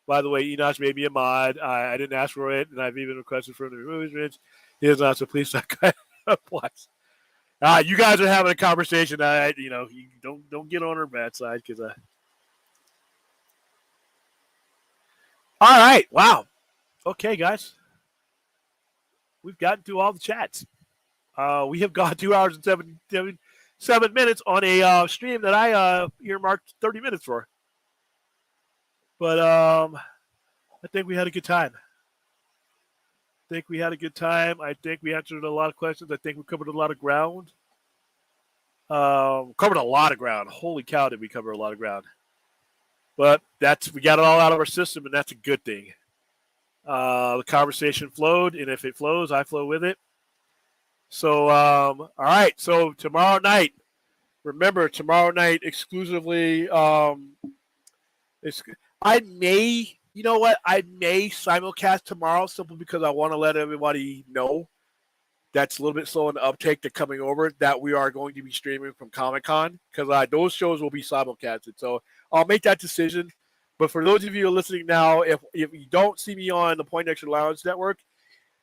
By the way, Enosh made me a mod. I didn't ask for it, and I've even requested for him to remove his. He is not, so please stop. You guys are having a conversation. You don't get on her bad side because. All right. Wow. Okay, guys. We've gotten through all the chats. We have gone 2 hours and 7 minutes on a stream that I earmarked 30 minutes for. But I think we had a good time. I think we answered a lot of questions. I think we covered a lot of ground. Covered a lot of ground. Holy cow, did we cover a lot of ground. But we got it all out of our system, and that's a good thing. The conversation flowed, and if it flows, I flow with it. So, all right. So tomorrow night, remember, exclusively, I may, you know what? I may simulcast tomorrow simply because I want to let everybody know that's a little bit slow in the uptake to coming over that we are going to be streaming from Comic-Con because those shows will be simulcasted. So I'll make that decision. But for those of you listening now, if you don't see me on the Point Extra Lounge Network,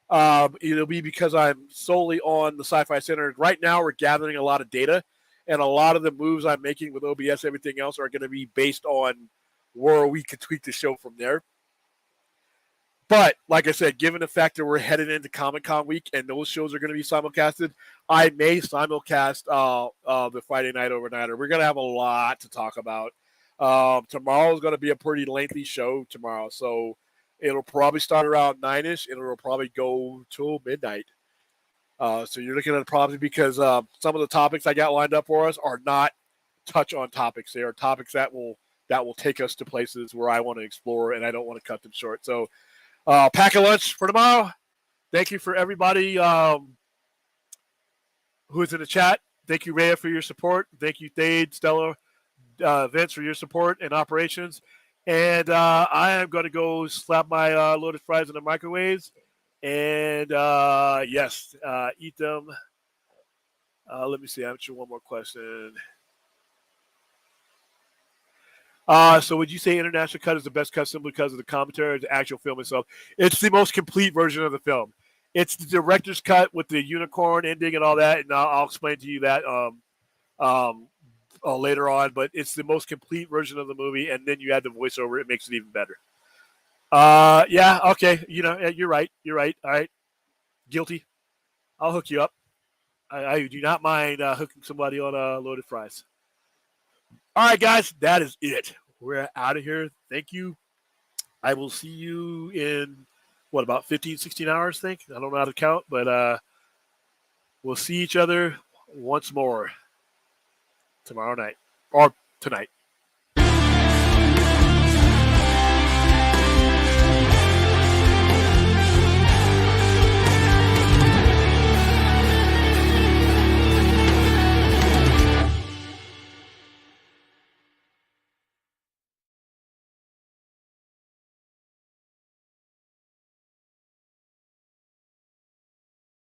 it'll be because I'm solely on the Sci-Fi Center. Right now, we're gathering a lot of data, and a lot of the moves I'm making with OBS, everything else, are going to be based on where we could tweak the show from there. But like I said, given the fact that we're headed into Comic-Con week and those shows are going to be simulcasted, I may simulcast the Friday Night Overnighter. We're going to have a lot to talk about. Tomorrow is going to be a pretty lengthy show tomorrow, so it'll probably start around 9-ish, and it'll probably go till midnight. So you're looking at it probably because some of the topics I got lined up for us are not touch-on topics. They are topics that will take us to places where I want to explore, and I don't want to cut them short. So pack a lunch for tomorrow. Thank you for everybody who is in the chat. Thank you, Rhea, for your support. Thank you, Thade, Stella, Vince, for your support and operations. And I am going to go slap my loaded fries in the microwaves and, yes, eat them. Let me see. I'm sure one more question. So would you say International Cut is the best cut simply because of the commentary or the actual film itself? It's the most complete version of the film. It's the director's cut with the unicorn ending and all that, and I'll explain to you that later on. But it's the most complete version of the movie, and then you add the voiceover. It makes it even better. Yeah, okay. You're right. You're right. All right. Guilty. I'll hook you up. I do not mind hooking somebody on loaded fries. All right, guys, that is it. We're out of here. Thank you. I will see you in, about 15, 16 hours, I think? I don't know how to count, but we'll see each other once more tomorrow night or tonight.